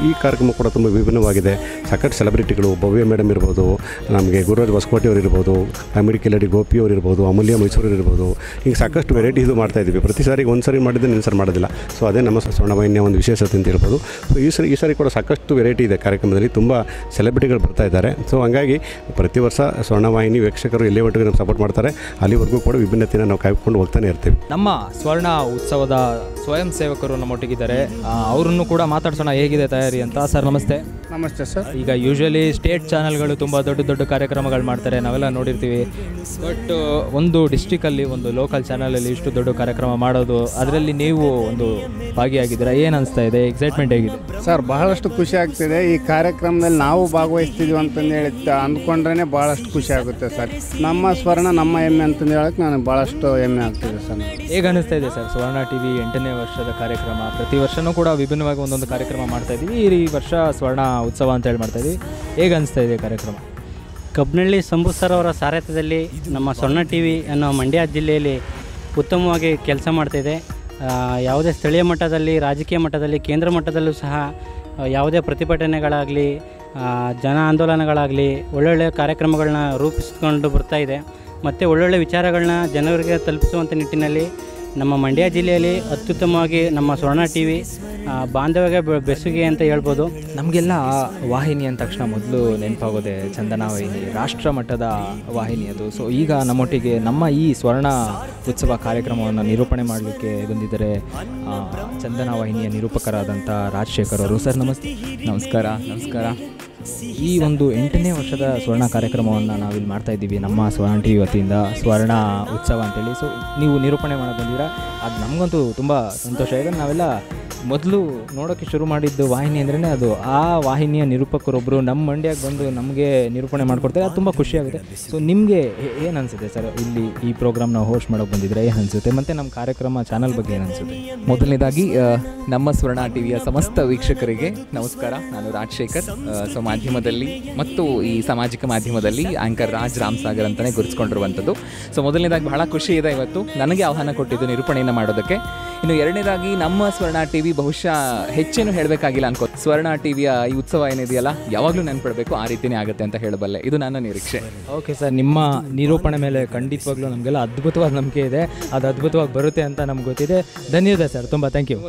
ಈ ಕಾರ್ಯಕ್ರಮ ಕೂಡ ತುಂಬ ವಿಭಿನ್ನವಾಗಿದೆ. ಸಾಕಷ್ಟು ಸೆಲೆಬ್ರಿಟಿಗಳು, ಭವ್ಯ ಮೇಡಮ್ ಇರ್ಬೋದು, ನಮಗೆ ಗುರುರಾಜ್ ಹೊಸಕೋಟೆ ಅವರು ಇರ್ಬೋದು, ಕಾಮಿಡಿ ಕಿಲಾಡಿ ಗೋಪಿ ಅವರು ಇರ್ಬೋದು, ಅಮೂಲ್ಯ ಮೈಸೂರು ಇರ್ಬೋದು, ಈಗ ಸಾಕಷ್ಟು ವೆರೈಟಿ ಇದು ಮಾಡ್ತಾಯಿದ್ದೀವಿ. ಪ್ರತಿ ಸಾರಿ ಒಂದು ಸಾರಿ ಮಾಡಿದ್ರೆ ಇನ್ನೊಂದು ಸಾರಿ ಮಾಡೋದಿಲ್ಲ. ಸೊ ಅದೇ ನಮ್ಮ ಸ್ವರ್ಣ ವಾಹಿನಿಯ ಒಂದು ವಿಶೇಷತೆ ಅಂತ ಇರ್ಬೋದು. ಸೊ ಈ ಸಾರಿ ಕೂಡ ಸಾಕಷ್ಟು ವೆರೈಟಿ ಇದೆ ಕಾರ್ಯಕ್ರಮದಲ್ಲಿ. ತುಂಬ ಸೆಲೆಬ್ರಿಟಿಗಳು ಬರ್ತಾ ಇದ್ದಾರೆ. ಸೊ ಹಂಗಾಗಿ ಪ್ರತಿ ವರ್ಷ ಸ್ವರ್ಣ ವಾಹಿನಿ ವೀಕ್ಷಕರು ಎಲ್ಲಿ ಒಟ್ಟಿಗೆ ನಮ್ಗೆ ಸಪೋರ್ಟ್ ಮಾಡ್ತಾರೆ. ಅಲ್ಲಿವರೆಗೂ ಕೂಡ ವಿಭಿನ್ನತೆಯನ್ನು ನಾವು ಕಾಯ್ಕೊಂಡು ಹೋಗ್ತಾನೆ ಇರ್ತೀವಿ. ನಮ್ಮ ಸ್ವರ್ಣ ಉತ್ಸವದ ಸ್ವಯಂ ಸೇವಕರು ನಮ್ಮೊಟ್ಟಿಗಿದ್ದಾರೆ. ಅವರನ್ನು ಕೂಡ ಮಾತಾಡ್ಸೋಣ ಹೇಗಿದೆ ತಯಾರಿ ಅಂತ. ಸರ್ ನಮಸ್ತೆ. ನಮಸ್ತೆ ಸರ್. ಈಗ ಯೂಶ್ವಲಿ ಸ್ಟೇಟ್ ಚಾನಲ್ಗಳು ತುಂಬ ದೊಡ್ಡ ಕಾರ್ಯಕ್ರಮಗಳು ಮಾಡ್ತಾರೆ, ನಾವೆಲ್ಲ ನೋಡಿರ್ತೀವಿ. ಬಟ್ ಒಂದು ಡಿಸ್ಟಿಕಲ್ಲಿ, ಒಂದು ಲೋಕಲ್ ಚಾನಲಲ್ಲಿ ಇಷ್ಟು ದೊಡ್ಡ ಕಾರ್ಯಕ್ರಮ ಮಾಡೋದು, ಅದರಲ್ಲಿ ನೀವು ಒಂದು ಭಾಗಿಯಾಗಿದ್ದೀರಾ, ಏನು ಅನಿಸ್ತಾ ಇದೆ? ಎಕ್ಸೈಟ್ಮೆಂಟ್ ಹೇಗಿದೆ? ಸರ್ ಬಹಳಷ್ಟು ಖುಷಿ ಆಗ್ತಿದೆ. ಈ ಕಾರ್ಯಕ್ರಮದಲ್ಲಿ ನಾವು ಭಾಗವಹಿಸ್ತಿದ್ವಿ ಅಂತಂದು ಹೇಳಿ ಅಂದ್ಕೊಂಡ್ರೇ ಭಾಳಷ್ಟು ಖುಷಿ ಆಗುತ್ತೆ ಸರ್. ನಮ್ಮ ಸ್ವರ್ಣ ನಮ್ಮ ಹೆಮ್ಮೆ ಅಂತಂದು ಹೇಳಕ್ಕೆ ನನಗೆ ಭಾಳಷ್ಟು ಹೆಮ್ಮೆ ಆಗ್ತಿದೆ ಸರ್. ಹೇಗೆ ಅನಿಸ್ತಾ ಇದೆ ಸರ್ ಸ್ವರ್ಣ ಟಿ ವಿ 8ನೇ ವರ್ಷದ ಕಾರ್ಯಕ್ರಮ? ಪ್ರತಿ ವರ್ಷವೂ ಕೂಡ ವಿಭಿನ್ನವಾಗಿ ಒಂದೊಂದು ಕಾರ್ಯಕ್ರಮ ಮಾಡ್ತಾಯಿದ್ದೀವಿ. ಈ ವರ್ಷ ಸ್ವರ್ಣ ಉತ್ಸವ ಅಂತ ಹೇಳಿ ಮಾಡ್ತಾಯಿದ್ದೀವಿ. ಹೇಗೆ ಅನಿಸ್ತಾ ಇದೆ ಕಾರ್ಯಕ್ರಮ? ಕಬ್ನಹಳ್ಳಿ ಶಂಭು ಸರ್ ಅವರ ಸಾರಥ್ಯದಲ್ಲಿ ನಮ್ಮ ಸ್ವರ್ಣ ಟಿ ವಿ ಅನ್ನೋ ಮಂಡ್ಯ ಜಿಲ್ಲೆಯಲ್ಲಿ ಉತ್ತಮವಾಗಿ ಕೆಲಸ ಮಾಡ್ತಾಯಿದೆ. ಯಾವುದೇ ಸ್ಥಳೀಯ ಮಟ್ಟದಲ್ಲಿ, ರಾಜಕೀಯ ಮಟ್ಟದಲ್ಲಿ, ಕೇಂದ್ರ ಮಟ್ಟದಲ್ಲೂ ಸಹ ಯಾವುದೇ ಪ್ರತಿಭಟನೆಗಳಾಗಲಿ, ಜನ ಆಂದೋಲನಗಳಾಗಲಿ ಒಳ್ಳೊಳ್ಳೆಯ ಕಾರ್ಯಕ್ರಮಗಳನ್ನ ರೂಪಿಸ್ಕೊಂಡು ಬರ್ತಾಯಿದೆ. ಮತ್ತು ಒಳ್ಳೊಳ್ಳೆ ವಿಚಾರಗಳನ್ನ ಜನರಿಗೆ ತಲುಪಿಸುವಂಥ ನಿಟ್ಟಿನಲ್ಲಿ ನಮ್ಮ ಮಂಡ್ಯ ಜಿಲ್ಲೆಯಲ್ಲಿ ಅತ್ಯುತ್ತಮವಾಗಿ ನಮ್ಮ ಸ್ವರ್ಣ ಟಿ ವಿ ಬಾಂಧವ್ಯ ಬೆಸುಗೆ ಅಂತ ಹೇಳ್ಬೋದು. ನಮಗೆಲ್ಲ ವಾಹಿನಿ ಅಂದ ತಕ್ಷಣ ಮೊದಲು ನೆನಪಾಗೋದೆ ಚಂದನ ವಾಹಿನಿ, ರಾಷ್ಟ್ರ ಮಟ್ಟದ ವಾಹಿನಿ ಅದು. ಸೊ ಈಗ ನಮ್ಮೊಟ್ಟಿಗೆ ನಮ್ಮ ಈ ಸ್ವರ್ಣ ಉತ್ಸವ ಕಾರ್ಯಕ್ರಮವನ್ನು ನಿರೂಪಣೆ ಮಾಡಲಿಕ್ಕೆ ಬಂದಿದ್ದಾರೆ ಚಂದನ ವಾಹಿನಿಯ ನಿರೂಪಕರಾದಂಥ ರಾಜಶೇಖರ್ ಅವರು. ಸರ್ ನಮಸ್ತೆ. ನಮಸ್ಕಾರ. ಈ ಒಂದು 8ನೇ ವರ್ಷದ ಸ್ವರ್ಣ ಕಾರ್ಯಕ್ರಮವನ್ನು ನಾವಿಲ್ಲಿ ಮಾಡ್ತಾ ಇದ್ದೀವಿ ನಮ್ಮ ಸ್ವರ್ಣ ಟಿ ವಿ ವತಿಯಿಂದ ಸ್ವರ್ಣ ಉತ್ಸವ ಅಂತೇಳಿ. ಸೊ ನೀವು ನಿರೂಪಣೆ ಮಾಡೋದು ಬಂದಿದ್ದೀರಾ, ಅದು ನಮಗಂತೂ ತುಂಬ ಸಂತೋಷ ಇದೆ. ನಾವೆಲ್ಲ ಮೊದಲು ನೋಡೋಕ್ಕೆ ಶುರು ಮಾಡಿದ್ದು ವಾಹಿನಿ ಅಂದ್ರೇ ಅದು ಆ ವಾಹಿನಿಯ ನಿರೂಪಕರೊಬ್ಬರು ನಮ್ಮ ಮಂಡ್ಯಕ್ಕೆ ಬಂದು ನಮಗೆ ನಿರೂಪಣೆ ಮಾಡಿಕೊಡ್ತಾರೆ, ಅದು ತುಂಬ ಖುಷಿಯಾಗುತ್ತೆ. ಸೊ ನಿಮಗೆ ಏನು ಅನಿಸುತ್ತೆ ಸರ್, ಇಲ್ಲಿ ಈ ಪ್ರೋಗ್ರಾಮ್ನ ಹೋಸ್ಟ್ ಮಾಡೋಕ್ಕೆ ಬಂದಿದ್ರೆ ಏನು ಅನಿಸುತ್ತೆ, ಮತ್ತು ನಮ್ಮ ಕಾರ್ಯಕ್ರಮ ಚಾನಲ್ ಬಗ್ಗೆ ಏನು ಅನಿಸುತ್ತೆ? ಮೊದಲನೇದಾಗಿ ನಮ್ಮ ಸ್ವರ್ಣ ಟಿವಿಯ ಸಮಸ್ತ ವೀಕ್ಷಕರಿಗೆ ನಮಸ್ಕಾರ. ನಾನು ರಾಜಶೇಖರ್. ಸೊ ಮಾಧ್ಯಮದಲ್ಲಿ ಮತ್ತು ಈ ಸಾಮಾಜಿಕ ಮಾಧ್ಯಮದಲ್ಲಿ ಆ್ಯಂಕರ್ ರಾಮ್ಸಾಗರ್ ಅಂತಲೇ ಗುರುತಿಸ್ಕೊಂಡಿರುವಂಥದ್ದು. ಸೊ ಮೊದಲನೇದಾಗಿ ಬಹಳ ಖುಷಿ ಇದೆ ಇವತ್ತು ನನಗೆ ಆಹ್ವಾನ ಕೊಟ್ಟಿದ್ದು ನಿರೂಪಣೆಯನ್ನು ಮಾಡೋದಕ್ಕೆ. ಇನ್ನು ಎರಡನೇದಾಗಿ ನಮ್ಮ ಸ್ವರ್ಣ ಟಿವಿ ಬಹುಶಃ ಹೆಚ್ಚೇನು ಹೇಳಬೇಕಾಗಿಲ್ಲ ಅನ್ಕೋ. ಸ್ವರ್ಣ ಟಿವಿಯ ಈ ಉತ್ಸವ ಏನಿದೆಯಲ್ಲ ಯಾವಾಗಲೂ ನೆನ್ಪಿಡಬೇಕು, ಆ ರೀತಿಯೇ ಆಗುತ್ತೆ ಅಂತ ಹೇಳಬಲ್ಲೆ. ಇದು ನನ್ನ ನಿರೀಕ್ಷೆ. ಓಕೆ ಸರ್, ನಿಮ್ಮ ನಿರೂಪಣೆ ಮೇಲೆ ಖಂಡಿತವಾಗ್ಲೂ ನಮಗೆಲ್ಲ ಅದ್ಭುತವಾದ ನಂಬಿಕೆ ಇದೆ, ಅದು ಅದ್ಭುತವಾಗಿ ಬರುತ್ತೆ ಅಂತ ನಮ್ಗೆ ಗೊತ್ತಿದೆ. ಧನ್ಯವಾದ ಸರ್, ತುಂಬ ಥ್ಯಾಂಕ್ ಯು.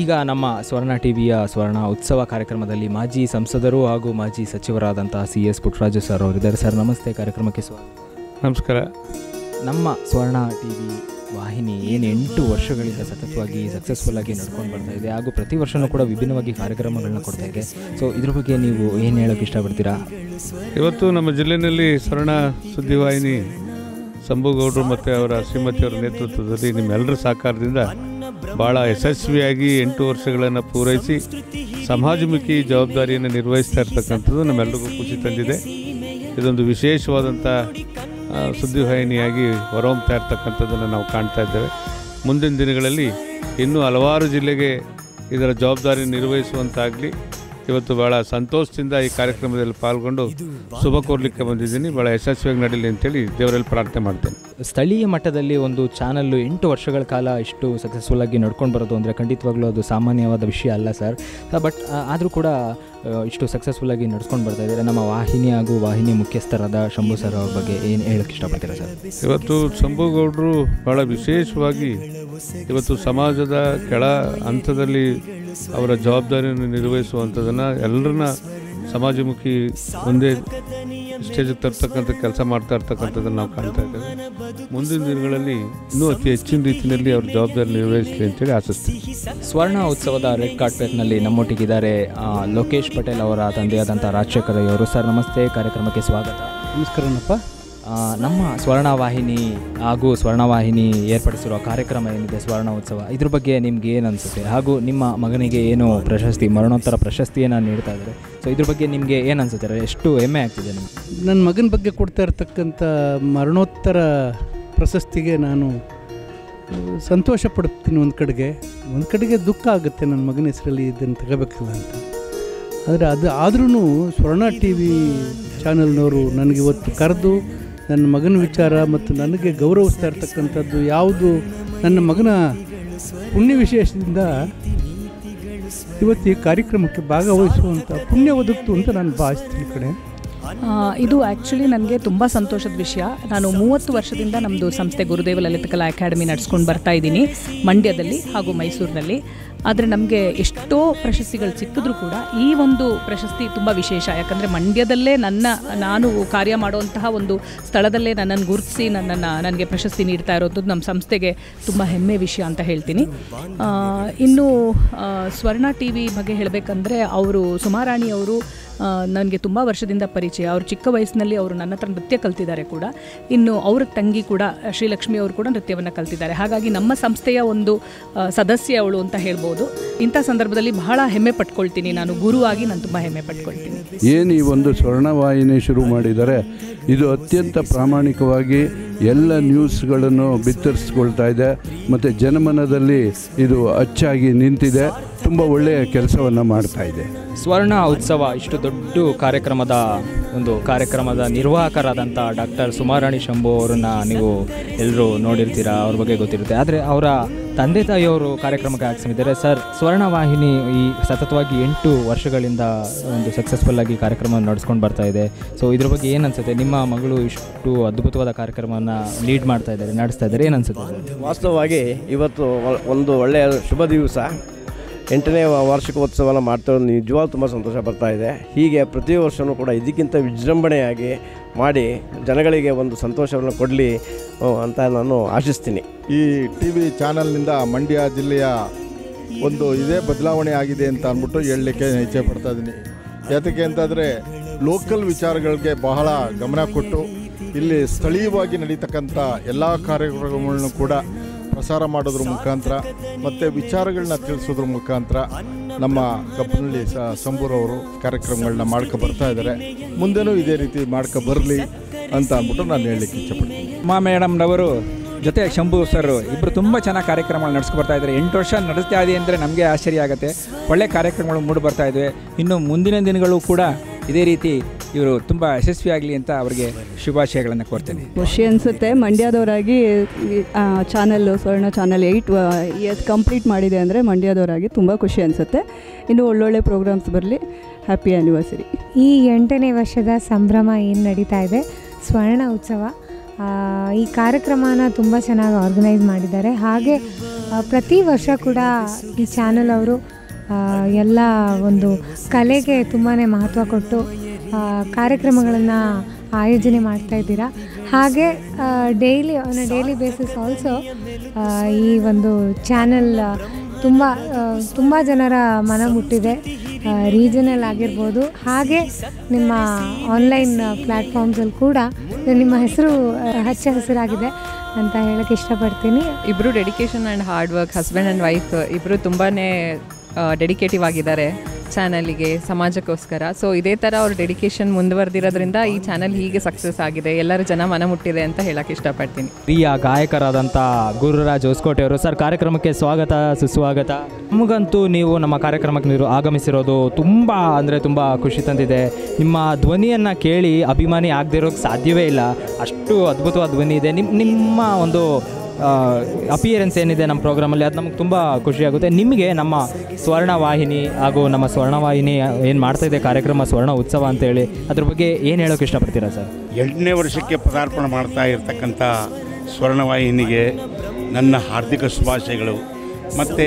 ಈಗ ನಮ್ಮ ಸ್ವರ್ಣ ಟಿವಿಯ ಸ್ವರ್ಣ ಉತ್ಸವ ಕಾರ್ಯಕ್ರಮದಲ್ಲಿ ಮಾಜಿ ಸಂಸದರು ಹಾಗೂ ಮಾಜಿ ಸಚಿವರಾದಂತಹ CS ಪುಟ್ಟರಾಜು ಸರ್ ಅವರಿದ್ದಾರೆ. ಸರ್ ನಮಸ್ತೆ, ಕಾರ್ಯಕ್ರಮಕ್ಕೆ ಸ್ವಾಗತ. ನಮಸ್ಕಾರ. ನಮ್ಮ ಸ್ವರ್ಣ ಟಿವಿ ವಾಹಿನಿ ಏನು 8 ವರ್ಷಗಳಿಂದ ಸತತವಾಗಿ ಸಕ್ಸಸ್ಫುಲ್ಲಾಗಿ ನಡ್ಕೊಂಡು ಬರ್ತಾ ಇದೆ, ಹಾಗೂ ಪ್ರತಿ ವರ್ಷವೂ ಕೂಡ ವಿಭಿನ್ನವಾಗಿ ಕಾರ್ಯಕ್ರಮಗಳನ್ನ ಕೊಡ್ತಾ ಇದೆ. ಸೊ ಇದ್ರ ಬಗ್ಗೆ ನೀವು ಏನು ಹೇಳೋಕ್ಕೆ ಇಷ್ಟಪಡ್ತೀರಾ? ಇವತ್ತು ನಮ್ಮ ಜಿಲ್ಲೆಯಲ್ಲಿ ಸ್ವರ್ಣ ಸುದ್ದಿವಾಹಿನಿ ಸಂಭುಗೌಡರು ಮತ್ತು ಅವರ ಶ್ರೀಮತಿಯವರ ನೇತೃತ್ವದಲ್ಲಿ ನಿಮ್ಮೆಲ್ಲರ ಸಹಕಾರದಿಂದ ಭಾಳ ಯಶಸ್ವಿಯಾಗಿ 8 ವರ್ಷಗಳನ್ನು ಪೂರೈಸಿ ಸಮಾಜಮುಖಿ ಜವಾಬ್ದಾರಿಯನ್ನು ನಿರ್ವಹಿಸ್ತಾ ಇರ್ತಕ್ಕಂಥದ್ದು ನಮ್ಮೆಲ್ಲರಿಗೂ ಖುಷಿ ತಂದಿದೆ. ಇದೊಂದು ವಿಶೇಷವಾದಂಥ ಸುದ್ದಿವಾಹಿನಿಯಾಗಿ ಹೊರಹೊಮ್ತಾ ಇರ್ತಕ್ಕಂಥದ್ದನ್ನು ನಾವು ಕಾಣ್ತಾ ಇದ್ದೇವೆ. ಮುಂದಿನ ದಿನಗಳಲ್ಲಿ ಇನ್ನೂ ಹಲವಾರು ಜಿಲ್ಲೆಗೆ ಇದರ ಜವಾಬ್ದಾರಿ ನಿರ್ವಹಿಸುವಂತಾಗಲಿ. ಇವತ್ತು ಭಾಳ ಸಂತೋಷದಿಂದ ಈ ಕಾರ್ಯಕ್ರಮದಲ್ಲಿ ಪಾಲ್ಗೊಂಡು ಶುಭ ಕೋರಲಿಕ್ಕೆ ಬಂದಿದ್ದೀನಿ. ಭಾಳ ಯಶಸ್ವಿಯಾಗಿ ನಡೀಲಿ ಅಂತೇಳಿ ದೇವರಲ್ಲಿ ಪ್ರಾರ್ಥನೆ ಮಾಡ್ತೇನೆ. ಸ್ಥಳೀಯ ಮಟ್ಟದಲ್ಲಿ ಒಂದು ಚಾನಲ್ಲು 8 ವರ್ಷಗಳ ಕಾಲ ಇಷ್ಟು ಸಕ್ಸಸ್ಫುಲ್ಲಾಗಿ ನಡ್ಕೊಂಡು ಬರೋದು ಅಂದರೆ ಖಂಡಿತವಾಗ್ಲೂ ಅದು ಸಾಮಾನ್ಯವಾದ ವಿಷಯ ಅಲ್ಲ ಸರ್. ಬಟ್ ಆದರೂ ಕೂಡ ಇಷ್ಟು ಸಕ್ಸಸ್ಫುಲ್ಲಾಗಿ ನಡ್ಸ್ಕೊಂಡು ಬರ್ತಾ ಇದ್ದಾರೆ. ನಮ್ಮ ವಾಹಿನಿ ಹಾಗೂ ವಾಹಿನಿ ಮುಖ್ಯಸ್ಥರಾದ ಶಂಭು ಸರ್ ಅವ್ರ ಬಗ್ಗೆ ಏನು ಹೇಳೋಕ್ಕೆ ಇಷ್ಟಪಡ್ತೀರಾ ಸರ್? ಇವತ್ತು ಶಂಭುಗೌಡರು ಭಾಳ ವಿಶೇಷವಾಗಿ ಇವತ್ತು ಸಮಾಜದ ಕೆಳ ಹಂತದಲ್ಲಿ ಅವರ ಜವಾಬ್ದಾರಿಯನ್ನು ನಿರ್ವಹಿಸುವಂಥದ್ದನ್ನು ಎಲ್ಲರನ್ನ ಸಮಾಜಮುಖಿ ಒಂದೇ ಸ್ಟೇಜಿಗೆ ತರ್ತಕ್ಕಂಥ ಕೆಲಸ ಮಾಡ್ತಾ ಇರ್ತಕ್ಕಂಥದ್ದನ್ನು ನಾವು ಕಾಣ್ತಾ ಇದ್ದೇವೆ. ಮುಂದಿನ ದಿನಗಳಲ್ಲಿ ಇನ್ನೂ ಅತಿ ಹೆಚ್ಚಿನ ರೀತಿಯಲ್ಲಿ ಅವ್ರ ಜವಾಬ್ದಾರಿ ನಿರ್ವಹಿಸಲಿ ಅಂತೇಳಿ ಆಶಿಸ್ತೀನಿ. ಸ್ವರ್ಣ ಉತ್ಸವದ ರೆಡ್ ಕಾರ್ಪೆಟ್ನಲ್ಲಿ ನಮ್ಮೊಟ್ಟಿಗಿದ್ದಾರೆ ಲೋಕೇಶ್ ಪಟೇಲ್ ಅವರ ತಂದೆಯಾದಂಥ ರಾಜಶೇಖರ್ ಅವರು. ಸರ್ ನಮಸ್ತೆ, ಕಾರ್ಯಕ್ರಮಕ್ಕೆ ಸ್ವಾಗತ. ನಮಸ್ಕಾರನಪ್ಪ. ನಮ್ಮ ಸ್ವರ್ಣ ವಾಹಿನಿ ಹಾಗೂ ಸ್ವರ್ಣ ವಾಹಿನಿ ಏರ್ಪಡಿಸಿರುವ ಕಾರ್ಯಕ್ರಮ ಏನಿದೆ ಸ್ವರ್ಣ ಉತ್ಸವ, ಇದ್ರ ಬಗ್ಗೆ ನಿಮ್ಗೆ ಏನು ಅನಿಸುತ್ತೆ? ಹಾಗೂ ನಿಮ್ಮ ಮಗನಿಗೆ ಏನು ಪ್ರಶಸ್ತಿ, ಮರಣೋತ್ತರ ಪ್ರಶಸ್ತಿಯನ್ನು ನೀಡ್ತಾ ಇದ್ದಾರೆ. ಸೊ ಇದ್ರ ಬಗ್ಗೆ ನಿಮಗೆ ಏನು ಅನಿಸುತ್ತೆ? ಎಷ್ಟು ಹೆಮ್ಮೆ ಆಗ್ತಿದೆ ನಿಮಗೆ? ನನ್ನ ಮಗನ ಬಗ್ಗೆ ಕೊಡ್ತಾ ಇರ್ತಕ್ಕಂಥ ಮರಣೋತ್ತರ ಪ್ರಶಸ್ತಿಗೆ ನಾನು ಸಂತೋಷ ಪಡ್ತೀನಿ. ಒಂದು ಕಡೆಗೆ ದುಃಖ ಆಗುತ್ತೆ, ನನ್ನ ಮಗನ ಹೆಸರಲ್ಲಿ ಇದನ್ನು ತಗೋಬೇಕಲ್ಲ ಅಂತ. ಆದರೆ ಆದ್ರೂ ಸ್ವರ್ಣ TV ಚಾನಲ್ನವರು ನನಗೆ ಇವತ್ತು ಕರೆದು ನನ್ನ ಮಗನ ವಿಚಾರ ಮತ್ತು ನನಗೆ ಗೌರವಿಸ್ತಾ ಇರ್ತಕ್ಕಂಥದ್ದು ಯಾವುದು ನನ್ನ ಮಗನ ಪುಣ್ಯ ವಿಶೇಷದಿಂದ ಇವತ್ತು ಈ ಕಾರ್ಯಕ್ರಮಕ್ಕೆ ಭಾಗವಹಿಸುವಂಥ ಪುಣ್ಯ ಒದಗಿತು ಅಂತ ನಾನು ಭಾವಿಸ್ತೀನಿ. ಕಡೆ ಇದು ಆ್ಯಕ್ಚುಲಿ ನನಗೆ ತುಂಬ ಸಂತೋಷದ ವಿಷಯ. ನಾನು 30 ವರ್ಷದಿಂದ ನಮ್ಮದು ಸಂಸ್ಥೆ ಗುರುದೇವ ಲಲಿತಕಲಾ ಅಕಾಡೆಮಿ ನಡೆಸ್ಕೊಂಡು ಬರ್ತಾ ಇದ್ದೀನಿ ಮಂಡ್ಯದಲ್ಲಿ ಹಾಗೂ ಮೈಸೂರಿನಲ್ಲಿ. ಆದರೆ ನಮಗೆ ಎಷ್ಟೋ ಪ್ರಶಸ್ತಿಗಳು ಸಿಕ್ಕಿದ್ರೂ ಕೂಡ ಈ ಒಂದು ಪ್ರಶಸ್ತಿ ತುಂಬ ವಿಶೇಷ. ಯಾಕಂದರೆ ಮಂಡ್ಯದಲ್ಲೇ ನಾನು ಕಾರ್ಯ ಮಾಡುವಂತಹ ಒಂದು ಸ್ಥಳದಲ್ಲೇ ನನ್ನನ್ನು ಗುರುತಿಸಿ ನನಗೆ ಪ್ರಶಸ್ತಿ ನೀಡ್ತಾ ಇರೋದು ನಮ್ಮ ಸಂಸ್ಥೆಗೆ ತುಂಬ ಹೆಮ್ಮೆ ವಿಷಯ ಅಂತ ಹೇಳ್ತೀನಿ. ಇನ್ನು ಸ್ವರ್ಣ TV ಬಗ್ಗೆ ಹೇಳಬೇಕಂದ್ರೆ ಅವರು ಸುಮಾರಾಣಿ ಅವರು ನನಗೆ ತುಂಬ ವರ್ಷದಿಂದ ಪರಿಚಯ. ಅವರು ಚಿಕ್ಕ ವಯಸ್ಸಿನಲ್ಲಿ ಅವರು ನನ್ನ ಹತ್ರ ನೃತ್ಯ ಕಲ್ತಿದ್ದಾರೆ ಕೂಡ. ಇನ್ನು ಅವ್ರ ತಂಗಿ ಕೂಡ ಶ್ರೀಲಕ್ಷ್ಮಿ ಅವರು ಕೂಡ ನೃತ್ಯವನ್ನು ಕಲ್ತಿದ್ದಾರೆ. ಹಾಗಾಗಿ ನಮ್ಮ ಸಂಸ್ಥೆಯ ಒಂದು ಸದಸ್ಯ ಅವಳು ಅಂತ ಹೇಳ್ಬೋದು. ಇಂಥ ಸಂದರ್ಭದಲ್ಲಿ ಬಹಳ ಹೆಮ್ಮೆ ಪಟ್ಕೊಳ್ತೀನಿ. ನಾನು ಗುರುವಾಗಿ ನಾನು ತುಂಬ ಹೆಮ್ಮೆ ಪಟ್ಕೊಳ್ತೀನಿ. ಏನು ಈ ಒಂದು ಸ್ವರ್ಣವಾಹಿನಿ ಶುರು ಮಾಡಿದ್ದಾರೆ, ಇದು ಅತ್ಯಂತ ಪ್ರಾಮಾಣಿಕವಾಗಿ ಎಲ್ಲ ನ್ಯೂಸ್ಗಳನ್ನು ಬಿತ್ತರಿಸ್ಕೊಳ್ತಾ ಇದೆ ಮತ್ತು ಜನಮನದಲ್ಲಿ ಇದು ಅಚ್ಚಾಗಿ ನಿಂತಿದೆ. ತುಂಬ ಒಳ್ಳೆಯ ಕೆಲಸವನ್ನು ಮಾಡ್ತಾ ಇದೆ. ಸ್ವರ್ಣ ಉತ್ಸವ ಇಷ್ಟು ದೊಡ್ಡ ಕಾರ್ಯಕ್ರಮದ ನಿರ್ವಾಹಕರಾದಂಥ ಡಾಕ್ಟರ್ ಸುಮಾರಾಣಿ ಶಂಭು ಅವರನ್ನ ನೀವು ಎಲ್ಲರೂ ನೋಡಿರ್ತೀರಾ, ಅವ್ರ ಬಗ್ಗೆ ಗೊತ್ತಿರುತ್ತೆ. ಆದರೆ ಅವರ ತಂದೆ ತಾಯಿಯವರು ಕಾರ್ಯಕ್ರಮಕ್ಕೆ ಆಗಮಿಸಿದ್ದಾರೆ. ಸರ್, ಸ್ವರ್ಣವಾಹಿನಿ ಈ ಸತತವಾಗಿ 8 ವರ್ಷಗಳಿಂದ ಒಂದು ಸಕ್ಸಸ್ಫುಲ್ಲಾಗಿ ಕಾರ್ಯಕ್ರಮವನ್ನು ನಡೆಸ್ಕೊಂಡು ಬರ್ತಾ ಇದೆ. ಸೊ ಇದ್ರ ಬಗ್ಗೆ ಏನು ಅನಿಸುತ್ತೆ? ನಿಮ್ಮ ಮಗಳು ಇಷ್ಟು ಅದ್ಭುತವಾದ ಕಾರ್ಯಕ್ರಮವನ್ನು ಲೀಡ್ ನಡೆಸ್ತಾ ಇದ್ದಾರೆ, ಏನು ಅನಿಸುತ್ತೆ? ವಾಸ್ತವವಾಗಿ ಇವತ್ತು ಒಂದು ಒಳ್ಳೆಯ ಶುಭ ದಿವಸ. 8ನೇ ವಾರ್ಷಿಕೋತ್ಸವನ ಮಾಡ್ತಿರೋದು ನಿಜವಾಗ್ಲೂ ತುಂಬ ಸಂತೋಷ ಬರ್ತಾ ಇದೆ. ಹೀಗೆ ಪ್ರತಿ ವರ್ಷವೂ ಕೂಡ ಇದಕ್ಕಿಂತ ವಿಜೃಂಭಣೆಯಾಗಿ ಮಾಡಿ ಜನಗಳಿಗೆ ಒಂದು ಸಂತೋಷವನ್ನು ಕೊಡಲಿ ಅಂತ ನಾನು ಆಶಿಸ್ತೀನಿ. ಈ ಟಿ ವಿ ಚಾನಲ್ನಿಂದ ಮಂಡ್ಯ ಜಿಲ್ಲೆಯ ಒಂದು ಇದೇ ಬದಲಾವಣೆ ಆಗಿದೆ ಅಂತ ಅಂದ್ಬಿಟ್ಟು ಹೇಳಲಿಕ್ಕೆ ಇಚ್ಛೆ ಪಡ್ತಾ ಇದ್ದೀನಿ. ಯಾತಕ್ಕೆ ಅಂತಂದರೆ ಲೋಕಲ್ ವಿಚಾರಗಳಿಗೆ ಬಹಳ ಗಮನ ಕೊಟ್ಟು ಇಲ್ಲಿ ಸ್ಥಳೀಯವಾಗಿ ನಡೀತಕ್ಕಂಥ ಎಲ್ಲ ಕಾರ್ಯಕ್ರಮಗಳನ್ನು ಕೂಡ ಪ್ರಸಾರ ಮಾಡೋದ್ರ ಮುಖಾಂತರ ಮತ್ತು ವಿಚಾರಗಳನ್ನ ತಿಳಿಸೋದ್ರ ಮುಖಾಂತರ ನಮ್ಮ ಕಬ್ಬನಹಳ್ಳಿ ಸಂಬೂರವರು ಕಾರ್ಯಕ್ರಮಗಳನ್ನ ಮಾಡ್ಕೊ ಬರ್ತಾ ಇದ್ದಾರೆ. ಮುಂದೆನೂ ಇದೇ ರೀತಿ ಮಾಡ್ಕೊ ಬರಲಿ ಅಂತ ಅಂದ್ಬಿಟ್ಟು ನಾನು ಹೇಳಲಿಕ್ಕೆ ಇಚ್ಛೆಪಡ್ತೀನಿ. ಮೇಡಮ್ನವರು ಜೊತೆ ಶಂಭು ಸರ್ ಇಬ್ಬರು ತುಂಬ ಚೆನ್ನಾಗಿ ಕಾರ್ಯಕ್ರಮಗಳು ನಡೆಸ್ಕೊ ಬರ್ತಾ ಇದ್ದಾರೆ. 8 ವರ್ಷ ನಡೆಸ್ತಾ ಇದೆ ಅಂದರೆ ನಮಗೆ ಆಶ್ಚರ್ಯ ಆಗುತ್ತೆ. ಒಳ್ಳೆ ಕಾರ್ಯಕ್ರಮಗಳು ಮೂಡಿ ಬರ್ತಾ ಇವೆ. ಇನ್ನು ಮುಂದಿನ ದಿನಗಳು ಕೂಡ ಇದೇ ರೀತಿ ಇವರು ತುಂಬ ಯಶಸ್ವಿಯಾಗಲಿ ಅಂತ ಅವರಿಗೆ ಶುಭಾಶಯಗಳನ್ನು ಕೋರ್ತೇನೆ. ಖುಷಿ ಅನಿಸುತ್ತೆ. ಮಂಡ್ಯದವರಾಗಿ ಚಾನಲ್ಲು ಸ್ವರ್ಣ ಚಾನಲ್ 8 ಇಯರ್ಸ್ ಕಂಪ್ಲೀಟ್ ಮಾಡಿದೆ ಅಂದರೆ ಮಂಡ್ಯದವರಾಗಿ ತುಂಬ ಖುಷಿ ಅನಿಸುತ್ತೆ. ಇನ್ನು ಒಳ್ಳೊಳ್ಳೆ ಪ್ರೋಗ್ರಾಮ್ಸ್ ಬರಲಿ. Happy anniversary. ಈ 8ನೇ ವರ್ಷದ ಸಂಭ್ರಮ ಏನು ನಡೀತಾ ಇದೆ, ಸ್ವರ್ಣ ಉತ್ಸವ, ಈ ಕಾರ್ಯಕ್ರಮನ ತುಂಬ ಚೆನ್ನಾಗಿ ಆರ್ಗನೈಸ್ ಮಾಡಿದ್ದಾರೆ. ಹಾಗೆ ಪ್ರತಿ ವರ್ಷ ಕೂಡ ಈ ಚಾನಲ್ ಅವರು ಎಲ್ಲ ಒಂದು ಕಲೆಗೆ ತುಂಬಾ ಮಹತ್ವ ಕೊಟ್ಟು ಕಾರ್ಯಕ್ರಮಗಳನ್ನು ಆಯೋಜನೆ ಮಾಡ್ತಾ ಇದ್ದೀರಾ. ಹಾಗೆ ಡೈಲಿ ಬೇಸಿಸ್ ಆಲ್ಸೋ ಈ ಒಂದು ಚಾನಲ್ ತುಂಬ ಜನರ ಮನ ಮುಟ್ಟಿದೆ. ರೀಜನಲ್ ಆಗಿರ್ಬೋದು, ಹಾಗೆ ನಿಮ್ಮ ಆನ್ಲೈನ್ ಪ್ಲ್ಯಾಟ್ಫಾರ್ಮ್ಸಲ್ಲಿ ಕೂಡ ನಿಮ್ಮ ಹೆಸರು ಹಚ್ಚ ಹಸಿರಾಗಿದೆ ಅಂತ ಹೇಳೋಕ್ಕೆ ಇಷ್ಟಪಡ್ತೀನಿ. ಇಬ್ಬರು dedication and hard work, husband and wife ಇಬ್ಬರು ತುಂಬಾ ಡೆಡಿಕೇಟಿವ್ ಆಗಿದ್ದಾರೆ ಚಾನಲಿಗೆ, ಸಮಾಜಕ್ಕೋಸ್ಕರ. ಸೊ ಇದೇ ಥರ ಅವ್ರ ಡೆಡಿಕೇಶನ್ ಮುಂದುವರೆದಿರೋದ್ರಿಂದ ಈ ಚಾನಲ್ ಹೀಗೆ ಸಕ್ಸಸ್ ಆಗಿದೆ, ಎಲ್ಲರ ಜನ ಮನ ಮುಟ್ಟಿದೆ ಅಂತ ಹೇಳೋಕ್ಕೆ ಇಷ್ಟಪಡ್ತೀನಿ. ಪ್ರಿಯ ಗಾಯಕರಾದಂಥ ಗುರುರಾಜ್ ಹೊಸಕೋಟೆ ಅವರು, ಸರ್ ಕಾರ್ಯಕ್ರಮಕ್ಕೆ ಸ್ವಾಗತ, ಸುಸ್ವಾಗತ. ನಮಗಂತೂ ನೀವು ನಮ್ಮ ಕಾರ್ಯಕ್ರಮಕ್ಕೆ ನೀವು ಆಗಮಿಸಿರೋದು ತುಂಬ ಅಂದರೆ ತುಂಬ ಖುಷಿ ತಂದಿದೆ. ನಿಮ್ಮ ಧ್ವನಿಯನ್ನು ಕೇಳಿ ಅಭಿಮಾನಿ ಆಗದೇ ಇರೋಕ್ಕೆ ಸಾಧ್ಯವೇ ಇಲ್ಲ, ಅಷ್ಟು ಅದ್ಭುತವಾದ ಧ್ವನಿ ಇದೆ. ನಿಮ್ಮ ಒಂದು ಅಪಿಯರೆನ್ಸ್ ಏನಿದೆ ನಮ್ಮ ಪ್ರೋಗ್ರಾಮಲ್ಲಿ, ಅದು ನಮಗೆ ತುಂಬ ಖುಷಿಯಾಗುತ್ತೆ. ನಿಮಗೆ ನಮ್ಮ ಸ್ವರ್ಣವಾಹಿನಿ ಹಾಗೂ ನಮ್ಮ ಸ್ವರ್ಣವಾಹಿನಿ ಏನು ಮಾಡ್ತಾಯಿದೆ ಕಾರ್ಯಕ್ರಮ ಸ್ವರ್ಣ ಉತ್ಸವ ಅಂತೇಳಿ, ಅದ್ರ ಬಗ್ಗೆ ಏನು ಹೇಳೋಕ್ಕೆ ಇಷ್ಟಪಡ್ತೀರಾ ಸರ್? 8ನೇ ವರ್ಷಕ್ಕೆ ಪದಾರ್ಪಣೆ ಮಾಡ್ತಾ ಇರ್ತಕ್ಕಂಥ ಸ್ವರ್ಣವಾಹಿನಿಗೆ ನನ್ನ ಹಾರ್ದಿಕ ಶುಭಾಶಯಗಳು. ಮತ್ತು